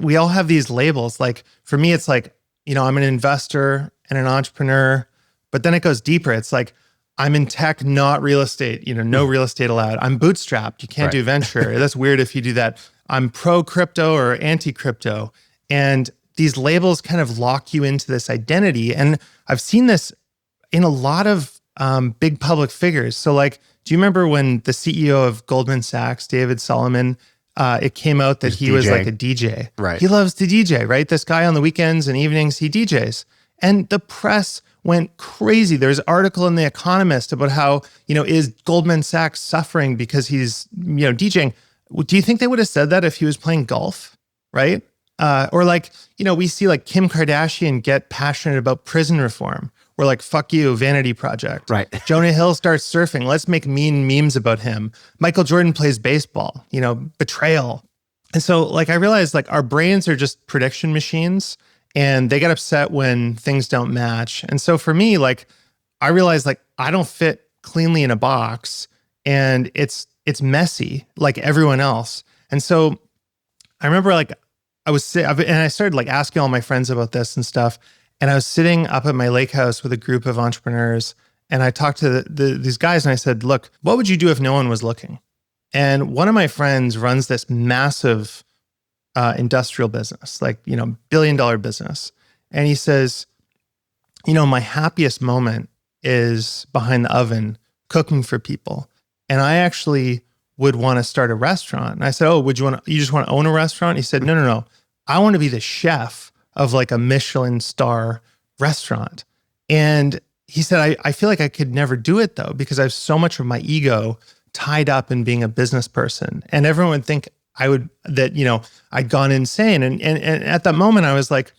we all have these labels. Like for me, it's like, you know, I'm an investor and an entrepreneur, but then it goes deeper. It's like, I'm in tech, not real estate, you know, no real estate allowed. I'm bootstrapped. You can't do venture. That's weird if you do that. I'm pro crypto or anti crypto. And these labels kind of lock you into this identity. And I've seen this in a lot of big public figures. So like, do you remember when the CEO of Goldman Sachs, David Solomon, it came out that he was like a DJ. Right. He loves to DJ, right? This guy on the weekends and evenings, he DJs. And the press went crazy. There's an article in The Economist about how, you know, is Goldman Sachs suffering because he's, you know, DJing. Do you think they would have said that if he was playing golf, right? Or like, you know, we see like Kim Kardashian get passionate about prison reform. We're like, fuck you, vanity project. Right. Jonah Hill starts surfing. Let's make mean memes about him. Michael Jordan plays baseball, you know, betrayal. And so like, I realized like our brains are just prediction machines and they get upset when things don't match. And so for me, like, I realized like, I don't fit cleanly in a box and it's messy like everyone else. And so I remember like, and I started like asking all my friends about this and stuff. And I was sitting up at my lake house with a group of entrepreneurs. And I talked to these guys and I said, look, what would you do if no one was looking? And one of my friends runs this massive industrial business, like, you know, $1 billion business. And he says, you know, my happiest moment is behind the oven cooking for people. And I actually would want to start a restaurant. And I said, oh, you just want to own a restaurant? He said, no. I want to be the chef of like a Michelin star restaurant. And he said, I feel like I could never do it though, because I have so much of my ego tied up in being a business person. And everyone would think you know, I'd gone insane. And at that moment I was like,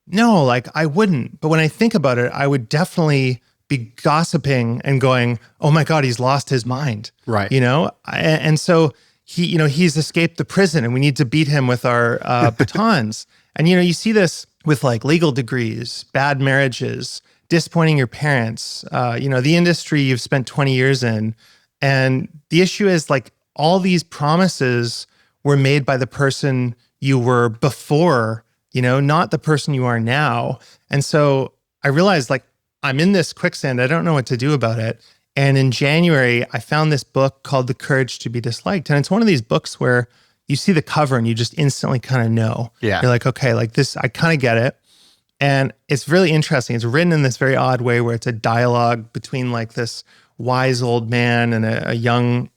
no, like I wouldn't. But when I think about it, I would definitely be gossiping and going, oh my God, he's lost his mind. Right. You know? And so he's escaped the prison and we need to beat him with our batons. And, you know, you see this with like legal degrees, bad marriages, disappointing your parents, you know, the industry you've spent 20 years in. And the issue is like all these promises were made by the person you were before, you know, not the person you are now. And so I realized like, I'm in this quicksand. I don't know what to do about it. And in January, I found this book called The Courage to be Disliked. And it's one of these books where you see the cover and you just instantly kind of know. Yeah. You're like, okay, like this, I kind of get it. And it's really interesting. It's written in this very odd way where it's a dialogue between like this wise old man and a young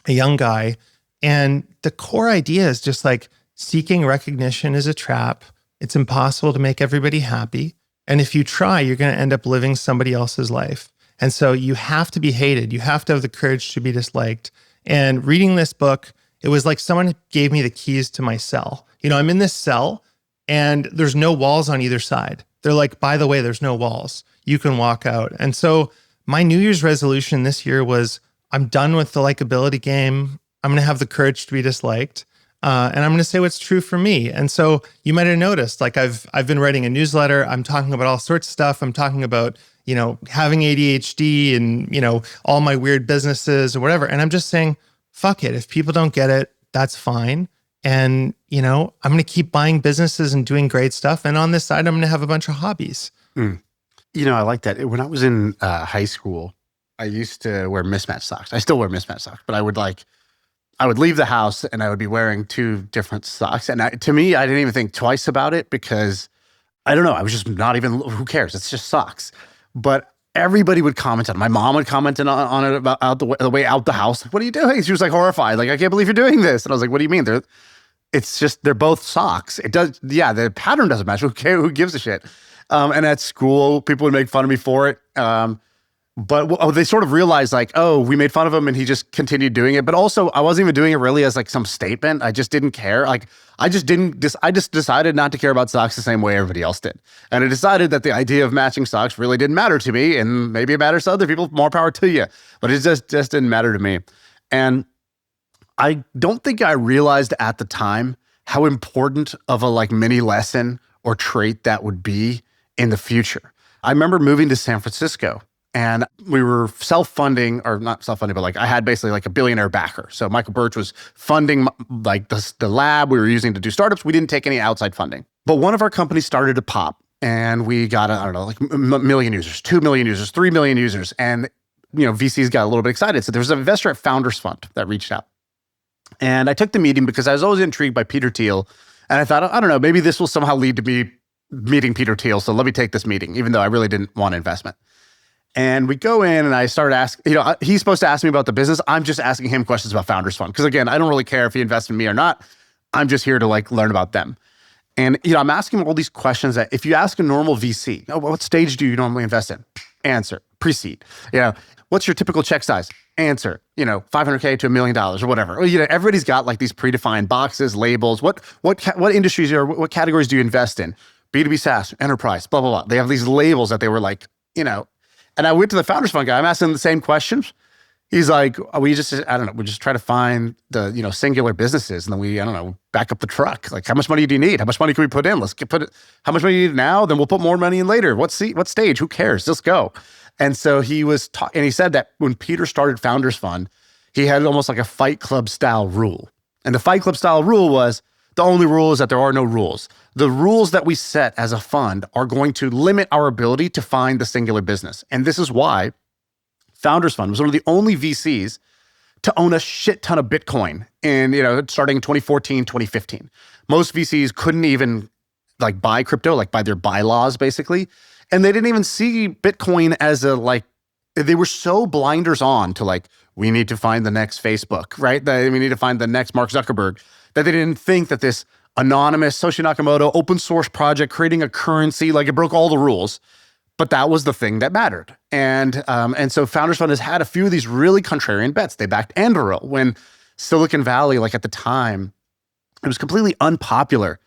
guy. And the core idea is just like seeking recognition is a trap. It's impossible to make everybody happy. And if you try, you're going to end up living somebody else's life. And so you have to be hated. You have to have the courage to be disliked. And reading this book, it was like someone gave me the keys to my cell. You know, I'm in this cell and there's no walls on either side. They're like, by the way, there's no walls. You can walk out. And so my New Year's resolution this year was I'm done with the likability game. I'm going to have the courage to be disliked. And I'm going to say what's true for me. And so you might have noticed, like I've been writing a newsletter. I'm talking about all sorts of stuff. I'm talking about, you know, having ADHD and, you know, all my weird businesses or whatever. And I'm just saying, fuck it. If people don't get it, that's fine. And, you know, I'm going to keep buying businesses and doing great stuff. And on this side, I'm going to have a bunch of hobbies. Mm. You know, I like that. When I was in high school, I used to wear mismatched socks. I still wear mismatched socks, but I would leave the house and I would be wearing two different socks. And to me, I didn't even think twice about it because I don't know. I was just not even, who cares? It's just socks. But everybody would comment on it. My mom would comment on it about the way out the house. Like, what are you doing? She was like horrified. Like, I can't believe you're doing this. And I was like, what do you mean? They're both socks. It does. Yeah. The pattern doesn't match. Who gives a shit? And at school, people would make fun of me for it. But they sort of realized like, oh, we made fun of him and he just continued doing it. But also I wasn't even doing it really as like some statement. I just didn't care. Like I just decided not to care about stocks the same way everybody else did. And I decided that the idea of matching stocks really didn't matter to me, and maybe it matters to other people, more power to you. But it just didn't matter to me. And I don't think I realized at the time how important of a like mini lesson or trait that would be in the future. I remember moving to San Francisco. And we were self-funding, or not self-funding, but like I had basically like a billionaire backer. So Michael Birch was funding like the lab we were using to do startups. We didn't take any outside funding. But one of our companies started to pop, and we got, I don't know, like a million users, 2 million users, 3 million users. And, VCs got a little bit excited. So there was an investor at Founders Fund that reached out. And I took the meeting because I was always intrigued by Peter Thiel. And I thought, I don't know, maybe this will somehow lead to me meeting Peter Thiel. So let me take this meeting, even though I really didn't want investment. And we go in and I started asking, he's supposed to ask me about the business. I'm just asking him questions about Founders Fund. Because again, I don't really care if he invests in me or not. I'm just here to like learn about them. And, I'm asking him all these questions that if you ask a normal VC, what stage do you normally invest in? Answer, pre-seed. What's your typical check size? Answer, $500K to $1 million or whatever. Everybody's got like these predefined boxes, labels. What industries or what categories do you invest in? B2B SaaS, enterprise, blah, blah, blah. They have these labels that they were like, And I went to the Founders Fund guy. I'm asking him the same questions. He's like, we just try to find the, singular businesses. And then we, back up the truck. Like, how much money do you need? How much money can we put in? How much money do you need now? Then we'll put more money in later. What stage? Who cares? Let's go. And so he was and he said that when Peter started Founders Fund, he had almost like a Fight Club style rule. And the Fight Club style rule was, the only rule is that there are no rules. The rules that we set as a fund are going to limit our ability to find the singular business. And this is why Founders Fund was one of the only VCs to own a shit ton of Bitcoin in, starting in 2014, 2015. Most VCs couldn't even like buy crypto, like by their bylaws, basically. And they didn't even see Bitcoin as they were so blinders on to like, we need to find the next Facebook, right? We need to find the next Mark Zuckerberg, that they didn't think that this anonymous Satoshi Nakamoto open source project creating a currency, like it broke all the rules, but that was the thing that mattered. And so Founders Fund has had a few of these really contrarian bets. They backed Anduril when Silicon Valley, like at the time, it was completely unpopular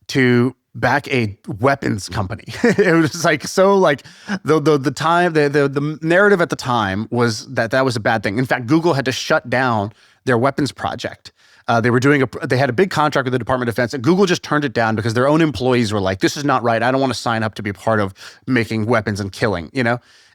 to back a weapons company. It was like, so like the narrative at the time was that was a bad thing. In fact, Google had to shut down their weapons project. They had a big contract with the Department of Defense, and Google just turned it down because their own employees were like, this is not right. I don't want to sign up to be part of making weapons and killing,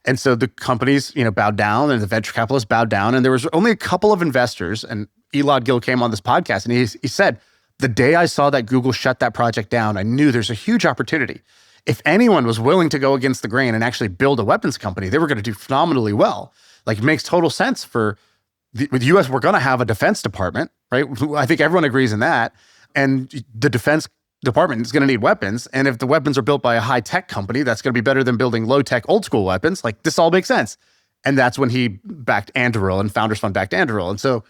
And so the companies, bowed down, and the venture capitalists bowed down. And there was only a couple of investors, and Elad Gil came on this podcast, and he said, the day I saw that Google shut that project down, I knew there's a huge opportunity. If anyone was willing to go against the grain and actually build a weapons company, they were going to do phenomenally well. Like, it makes total sense with the U.S., we're going to have a defense department, right? I think everyone agrees in that. And the defense department is going to need weapons. And if the weapons are built by a high-tech company, that's going to be better than building low-tech, old-school weapons. Like, this all makes sense. And that's when he backed Anduril, and Founders Fund backed Anduril. And so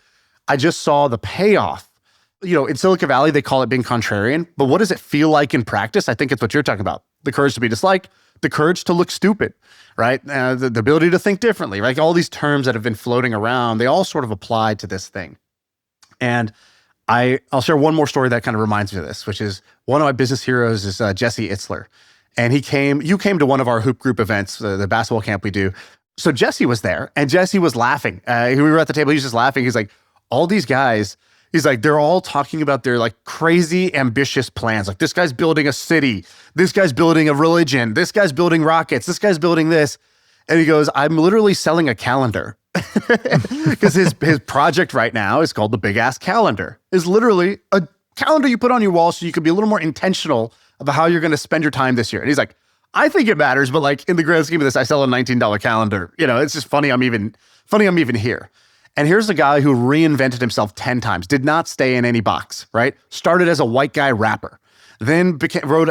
I just saw the payoff. In Silicon Valley, they call it being contrarian. But what does it feel like in practice? I think it's what you're talking about. The courage to be disliked, the courage to look stupid, right? The ability to think differently, right? All these terms that have been floating around, they all sort of apply to this thing. And I'll share one more story that kind of reminds me of this, which is one of my business heroes is Jesse Itzler. And you came to one of our Hoop Group events, the basketball camp we do. So Jesse was there, and Jesse was laughing. We were at the table, he was just laughing. He's like, all these guys, he's like, they're all talking about their like crazy ambitious plans. Like, this guy's building a city. This guy's building a religion. This guy's building rockets. This guy's building this. And he goes, I'm literally selling a calendar. Because his project right now is called the Big Ass Calendar. It's literally a calendar you put on your wall so you can be a little more intentional about how you're going to spend your time this year. And he's like, I think it matters, but like in the grand scheme of this, I sell a $19 calendar. It's just funny I'm even here. And here's a guy who reinvented himself 10 times, did not stay in any box, right? Started as a white guy rapper, then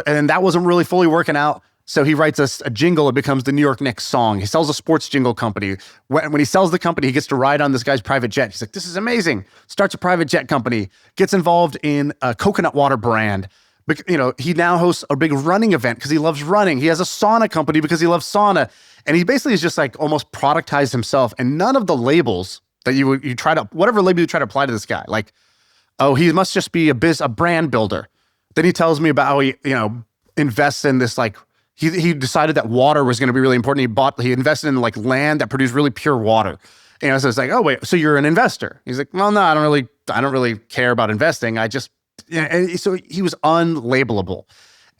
and that wasn't really fully working out. So he writes a jingle, it becomes the New York Knicks song. He sells a sports jingle company. When he sells the company, he gets to ride on this guy's private jet. He's like, this is amazing. Starts a private jet company, gets involved in a coconut water brand. But, he now hosts a big running event because he loves running. He has a sauna company because he loves sauna. And he basically is just like almost productized himself, and none of the labels that you try to, whatever label you try to apply to this guy, like, oh, he must just be a brand builder. Then he tells me about how he, invests in this, like, he decided that water was going to be really important. He invested in like land that produced really pure water. So it's like, oh wait, so you're an investor? He's like, well, no, I don't really care about investing. And so he was unlabelable.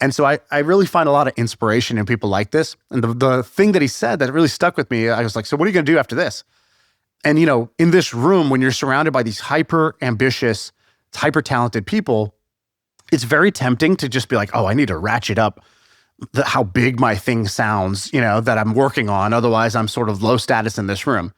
And so I really find a lot of inspiration in people like this. And the thing that he said that really stuck with me, I was like, so what are you going to do after this? And, in this room, when you're surrounded by these hyper ambitious, hyper talented people, it's very tempting to just be like, oh, I need to ratchet up how big my thing sounds, that I'm working on. Otherwise, I'm sort of low status in this room.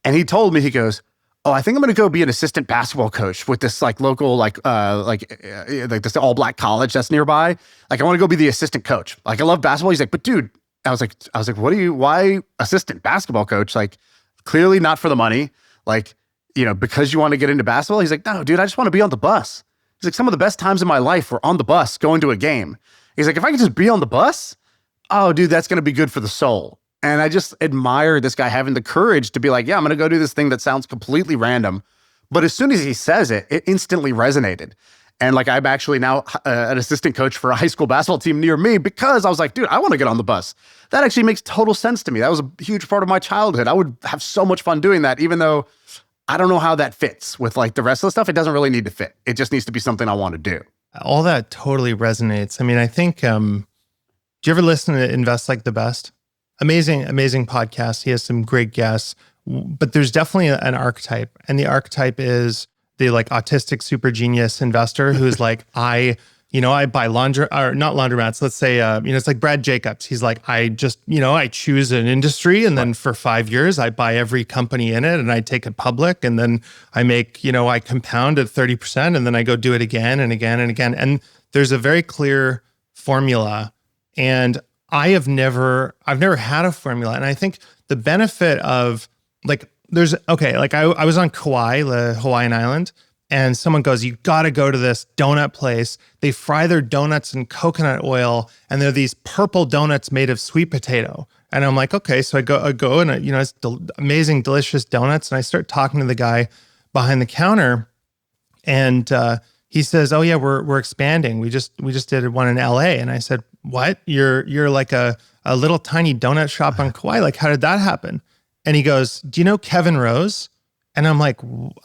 And he told me, he goes, oh, I think I'm going to go be an assistant basketball coach with this like local, like this all black college that's nearby. Like, I want to go be the assistant coach. Like, I love basketball. He's like, but dude, I was like, why assistant basketball coach? Like, clearly not for the money. Like, because you want to get into basketball. He's like, no, dude, I just want to be on the bus. He's like, some of the best times in my life were on the bus going to a game. He's like, if I could just be on the bus, oh, dude, that's going to be good for the soul. And I just admire this guy having the courage to be like, yeah, I'm going to go do this thing that sounds completely random. But as soon as he says it, it instantly resonated. And like, I'm actually now an assistant coach for a high school basketball team near me because I was like, dude, I want to get on the bus. That actually makes total sense to me. That was a huge part of my childhood. I would have so much fun doing that, even though I don't know how that fits with like the rest of the stuff. It doesn't really need to fit. It just needs to be something I want to do. All that totally resonates. I mean, I think, do you ever listen to Invest Like the Best? Amazing podcast. He has some great guests, but there's definitely an archetype. And the archetype is the like autistic super genius investor who's like, I buy not laundromats. Let's say, it's like Brad Jacobs. He's like, I choose an industry and then for 5 years, I buy every company in it and I take it public. And then I make, I compound at 30% and then I go do it again and again and again. And there's a very clear formula. And I've never had a formula. And I think the benefit of I was on Kauai, the Hawaiian island, and someone goes, you got to go to this donut place. They fry their donuts in coconut oil, and they're these purple donuts made of sweet potato. And I'm like, okay. So I go and, it's amazing, delicious donuts. And I start talking to the guy behind the counter, and he says, oh yeah, we're expanding. We just did one in LA. And I said, what? You're like a little tiny donut shop on Kauai. Like, how did that happen? And he goes, do you know Kevin Rose? And I'm like,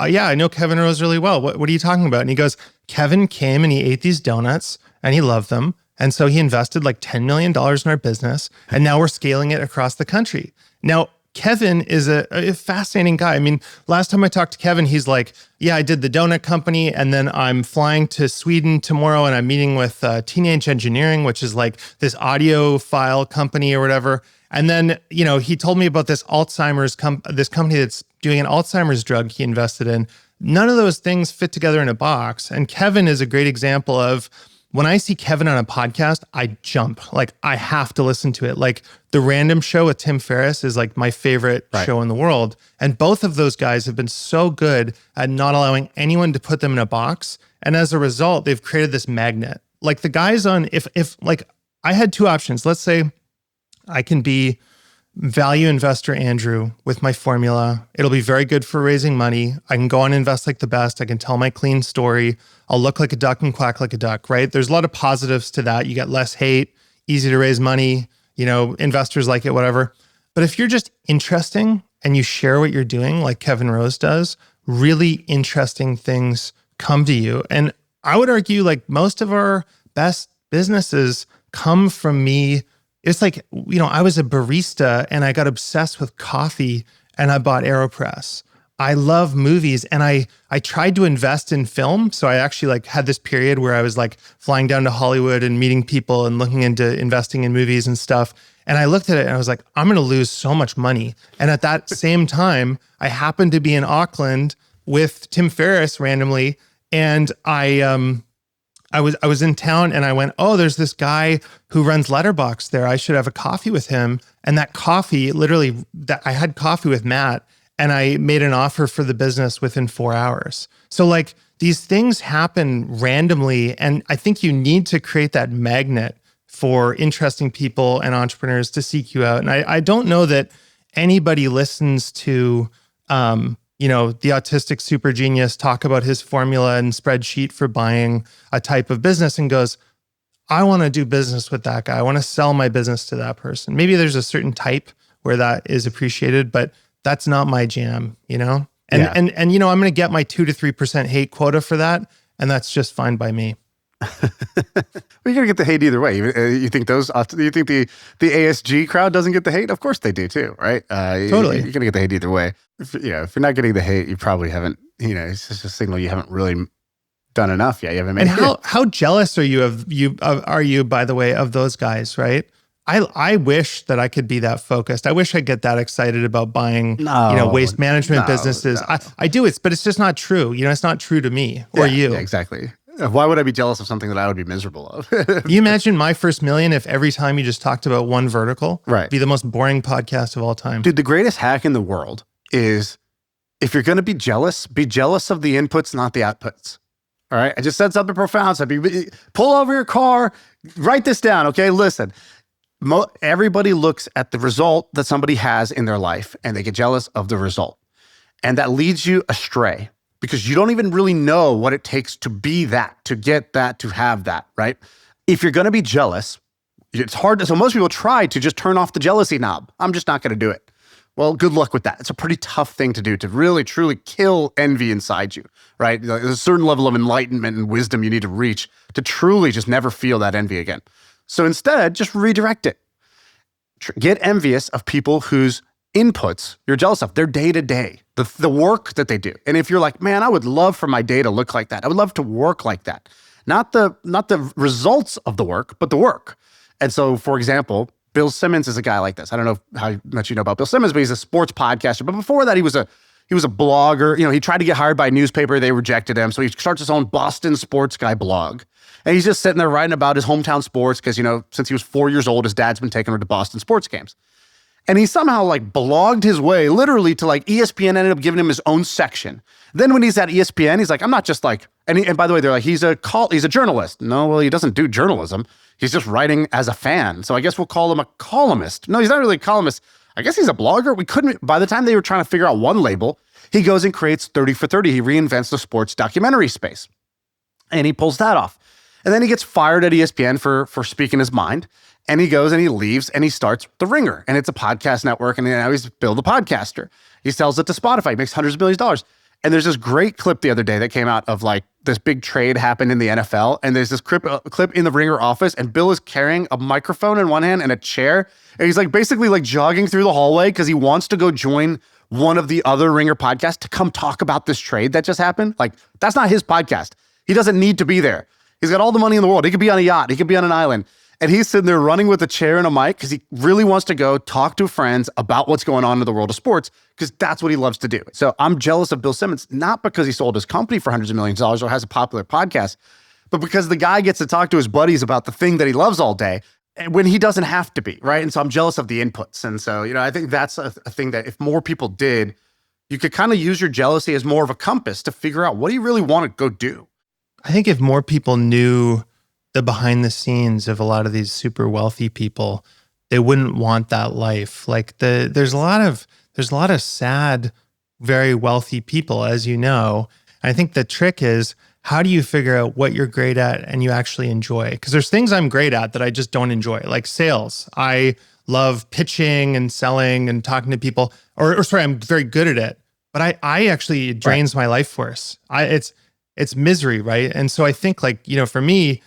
yeah, I know Kevin Rose really well. What are you talking about? And he goes, Kevin came and he ate these donuts and he loved them. And so he invested like $10 million in our business. And now we're scaling it across the country. Now, Kevin is a fascinating guy. I mean, last time I talked to Kevin, he's like, yeah, I did the donut company. And then I'm flying to Sweden tomorrow and I'm meeting with Teenage Engineering, which is like this audio file company or whatever. And then, he told me about this this company that's doing an Alzheimer's drug he invested in. None of those things fit together in a box. And Kevin is a great example of, when I see Kevin on a podcast, I jump. Like, I have to listen to it. Like, The Random Show with Tim Ferriss is like my favorite show in the world. And both of those guys have been so good at not allowing anyone to put them in a box. And as a result, they've created this magnet. Like the guys on, if like I had two options. Let's say I can be value investor Andrew with my formula. It'll be very good for raising money. I can go on Invest Like the Best. I can tell my clean story. I'll look like a duck and quack like a duck, right? There's a lot of positives to that. You get less hate, easy to raise money, investors like it, whatever. But if you're just interesting and you share what you're doing, like Kevin Rose does, really interesting things come to you. And I would argue like most of our best businesses come from me. It's like, I was a barista and I got obsessed with coffee and I bought AeroPress. I love movies and I tried to invest in film. So I actually like had this period where I was like flying down to Hollywood and meeting people and looking into investing in movies and stuff. And I looked at it and I was like, I'm going to lose so much money. And at that same time, I happened to be in Auckland with Tim Ferriss randomly. And I was in town and I went, oh, there's this guy who runs Letterboxd there. I should have a coffee with him. And that coffee, I had coffee with Matt and I made an offer for the business within 4 hours. So like these things happen randomly. And I think you need to create that magnet for interesting people and entrepreneurs to seek you out. And I don't know that anybody listens to, the autistic super genius talk about his formula and spreadsheet for buying a type of business and goes, I want to do business with that guy. I want to sell my business to that person. Maybe there's a certain type where that is appreciated, but that's not my jam, And I'm going to get my 2 to 3% hate quota for that, and that's just fine by me. Well, you're gonna get the hate either way. You think the ASG crowd doesn't get the hate? Of course they do too, right? Totally. You're gonna get the hate either way. If you're not getting the hate, you probably haven't. It's just a signal you haven't really done enough yet. You haven't made. And how jealous are you by the way of those guys, right? I wish that I could be that focused. I wish I get that excited about buying, waste management businesses. No. I do it, but it's just not true. It's not true to me or you. Yeah, exactly. Why would I be jealous of something that I would be miserable of? You imagine my first million if every time you just talked about one vertical? Right. It'd be the most boring podcast of all time. Dude, the greatest hack in the world is if you're going to be jealous of the inputs, not the outputs. All right. I just said something profound. So pull over your car, write this down. Okay. Listen, everybody looks at the result that somebody has in their life and they get jealous of the result. And that leads you astray because you don't even really know what it takes to be that, to get that, to have that, right? If you're going to be jealous, it's hard. So most people try to just turn off the jealousy knob. I'm just not going to do it. Well, good luck with that. It's a pretty tough thing to do, to really, truly kill envy inside you, right? There's a certain level of enlightenment and wisdom you need to reach to truly just never feel that envy again. So instead, just redirect it. Get envious of people whose inputs you're jealous of, their day-to-day, the work that they do. And if you're like, man, I would love for my day to look like that. I would love to work like that. Not the results of the work, but the work. And so, for example, Bill Simmons is a guy like this. I don't know how much you know about Bill Simmons, but he's a sports podcaster. But before that, he was a blogger. He tried to get hired by a newspaper. They rejected him. So he starts his own Boston Sports Guy blog. And he's just sitting there writing about his hometown sports because, since he was 4 years old, his dad's been taking him to Boston sports games. And he somehow blogged his way literally to ESPN ended up giving him his own section. Then when he's at ESPN, he's like, I'm not just and by the way, they're like, he's a journalist. No, well, he doesn't do journalism. He's just writing as a fan. So I guess we'll call him a columnist. No, he's not really a columnist. I guess he's a blogger. By the time they were trying to figure out one label, he goes and creates 30 for 30. He reinvents the sports documentary space. And he pulls that off. And then he gets fired at ESPN for speaking his mind. And he goes and he leaves and he starts The Ringer. And it's a podcast network. And now he's Bill the Podcaster. He sells it to Spotify. He makes hundreds of millions of dollars. And there's this great clip the other day that came out of this big trade happened in the NFL. And there's this clip in the Ringer office. And Bill is carrying a microphone in one hand and a chair. And he's basically jogging through the hallway because he wants to go join one of the other Ringer podcasts to come talk about this trade that just happened. That's not his podcast. He doesn't need to be there. He's got all the money in the world. He could be on a yacht. He could be on an island. And he's sitting there running with a chair and a mic because he really wants to go talk to friends about what's going on in the world of sports because that's what he loves to do. So I'm jealous of Bill Simmons, not because he sold his company for hundreds of millions of dollars or has a popular podcast, but because the guy gets to talk to his buddies about the thing that he loves all day when he doesn't have to be, right? And so I'm jealous of the inputs. And so, I think that's a thing that if more people did, you could kind of use your jealousy as more of a compass to figure out what do you really want to go do? I think if more people knew the behind the scenes of a lot of these super wealthy people, they wouldn't want that life. There's a lot of sad, very wealthy people, as you know. I think the trick is, how do you figure out what you're great at and you actually enjoy? Because there's things I'm great at that I just don't enjoy, like sales. I love pitching and selling and talking to people, or sorry, I'm very good at it, but I actually, it drains my life force. It's misery, right? And so I think for me,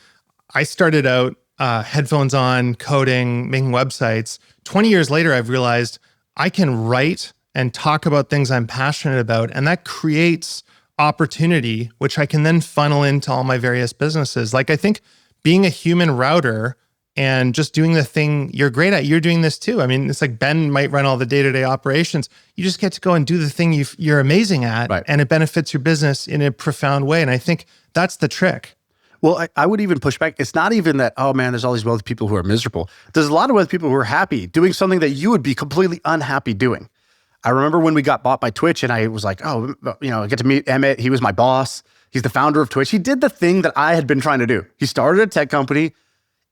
I started out headphones on, coding, making websites. 20 years later, I've realized I can write and talk about things I'm passionate about, and that creates opportunity, which I can then funnel into all my various businesses. I think being a human router and just doing the thing you're great at, you're doing this too. I mean, it's like Ben might run all the day-to-day operations. You just get to go and do the thing you're amazing at, and it benefits your business in a profound way. And I think that's the trick. Well, I would even push back. It's not even that, oh man, there's all these wealthy people who are miserable. There's a lot of wealthy people who are happy doing something that you would be completely unhappy doing. I remember when we got bought by Twitch and I was like, I get to meet Emmett. He was my boss. He's the founder of Twitch. He did the thing that I had been trying to do. He started a tech company.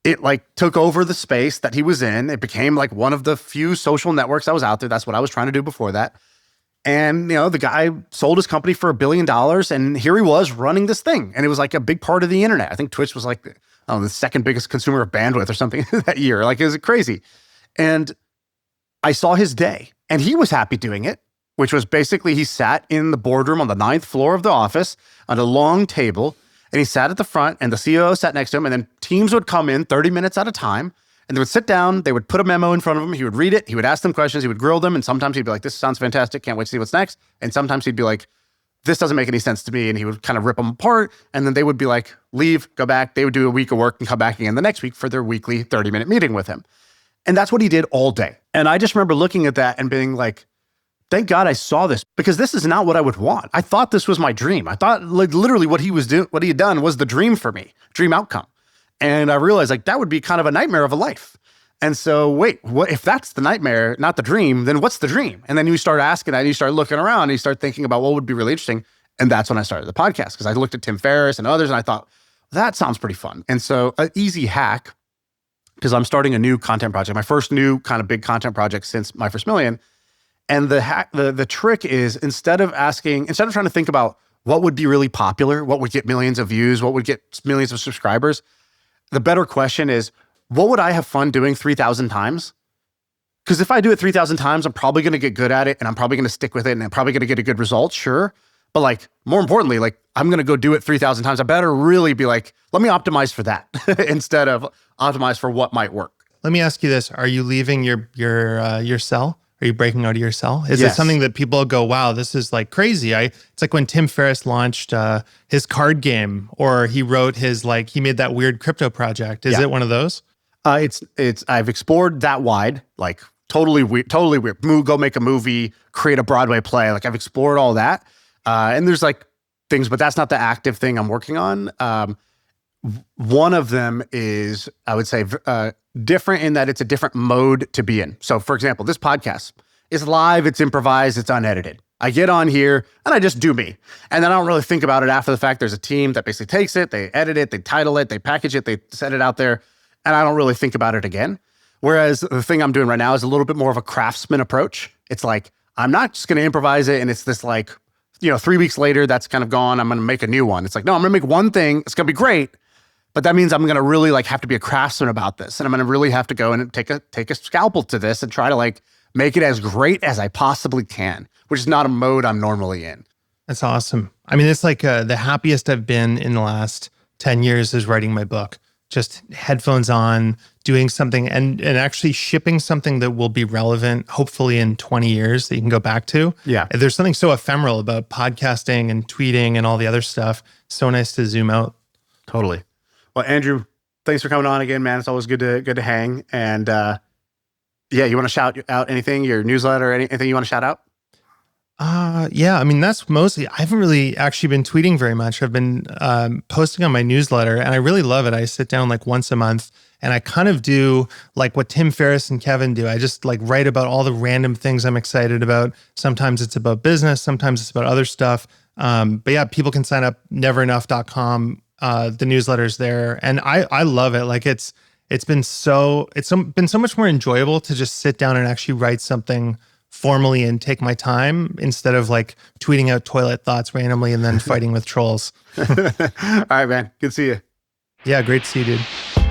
it like took over the space that he was in. It became like one of the few social networks that was out there. That's what I was trying to do before that. And, the guy sold his company for $1 billion, and here he was running this thing. And it was like a big part of the internet. I think Twitch was like, the second biggest consumer of bandwidth or something that year. Like, it was crazy. And I saw his day, and he was happy doing it, which was basically he sat in the boardroom on the 9th floor of the office on a long table, and he sat at the front, and the CEO sat next to him, and then teams would come in 30 minutes at a time, and they would sit down, they would put a memo in front of him, he would read it, he would ask them questions, he would grill them, and sometimes he'd be like, this sounds fantastic, can't wait to see what's next. And sometimes he'd be like, this doesn't make any sense to me, and he would kind of rip them apart, and then they would be like, leave, go back, they would do a week of work and come back again the next week for their weekly 30-minute meeting with him. And that's what he did all day. And I just remember looking at that and being like, thank God I saw this, because this is not what I would want. I thought this was my dream. I thought like literally what he had done was the dream for me, dream outcome. And I realized like that would be kind of a nightmare of a life. And so wait, what if that's the nightmare, not the dream, then what's the dream? And then you start asking that, and you start looking around, and you start thinking about what would be really interesting. And that's when I started the podcast, because I looked at Tim Ferriss and others, and I thought, that sounds pretty fun. And so an easy hack, because I'm starting a new content project, my first new kind of big content project since my first million. And the trick is instead of trying to think about what would be really popular, what would get millions of views, what would get millions of subscribers, the better question is, what would I have fun doing 3,000 times? Because if I do it 3,000 times, I'm probably going to get good at it, and I'm probably going to stick with it, and I'm probably going to get a good result, sure. But like, more importantly, like I'm going to go do it 3,000 times. I better really be like, let me optimize for that instead of optimize for what might work. Let me ask you this. Are you leaving your cell? Are you breaking out of your cell? Is it something that people go, wow, this is like crazy? It's like when Tim Ferriss launched his card game, or he wrote he made that weird crypto project. Is it one of those? I've explored that wide, like totally weird. Go make a movie, create a Broadway play. Like I've explored all that. And there's like things, but that's not the active thing I'm working on. One of them is, I would say, different in that it's a different mode to be in. So for example, this podcast is live, it's improvised, it's unedited. I get on here and I just do me. And then I don't really think about it after the fact. There's a team that basically takes it, they edit it, they title it, they package it, they set it out there. And I don't really think about it again. Whereas the thing I'm doing right now is a little bit more of a craftsman approach. It's like, I'm not just going to improvise it and it's this like, 3 weeks later, that's kind of gone. I'm going to make a new one. It's like, no, I'm going to make one thing. It's going to be great. But that means I'm going to really like have to be a craftsman about this. And I'm going to really have to go and take a scalpel to this and try to like make it as great as I possibly can, which is not a mode I'm normally in. That's awesome. I mean, it's like the happiest I've been in the last 10 years is writing my book. Just headphones on, doing something and actually shipping something that will be relevant, hopefully in 20 years that you can go back to. Yeah. There's something so ephemeral about podcasting and tweeting and all the other stuff. So nice to zoom out. Totally. Well, Andrew, thanks for coming on again, man. It's always good to hang. And you want to shout out anything, your newsletter, anything you want to shout out? Yeah, I mean, that's mostly, I haven't really actually been tweeting very much. I've been posting on my newsletter, and I really love it. I sit down like once a month, and I kind of do like what Tim Ferriss and Kevin do. I just like write about all the random things I'm excited about. Sometimes it's about business, sometimes it's about other stuff. But yeah, people can sign up neverenough.com. The newsletter's there, and I love it. Like it's been so much more enjoyable to just sit down and actually write something formally and take my time instead of like tweeting out toilet thoughts randomly and then fighting with trolls. All right, man. Good to see you. Yeah, great to see you, dude.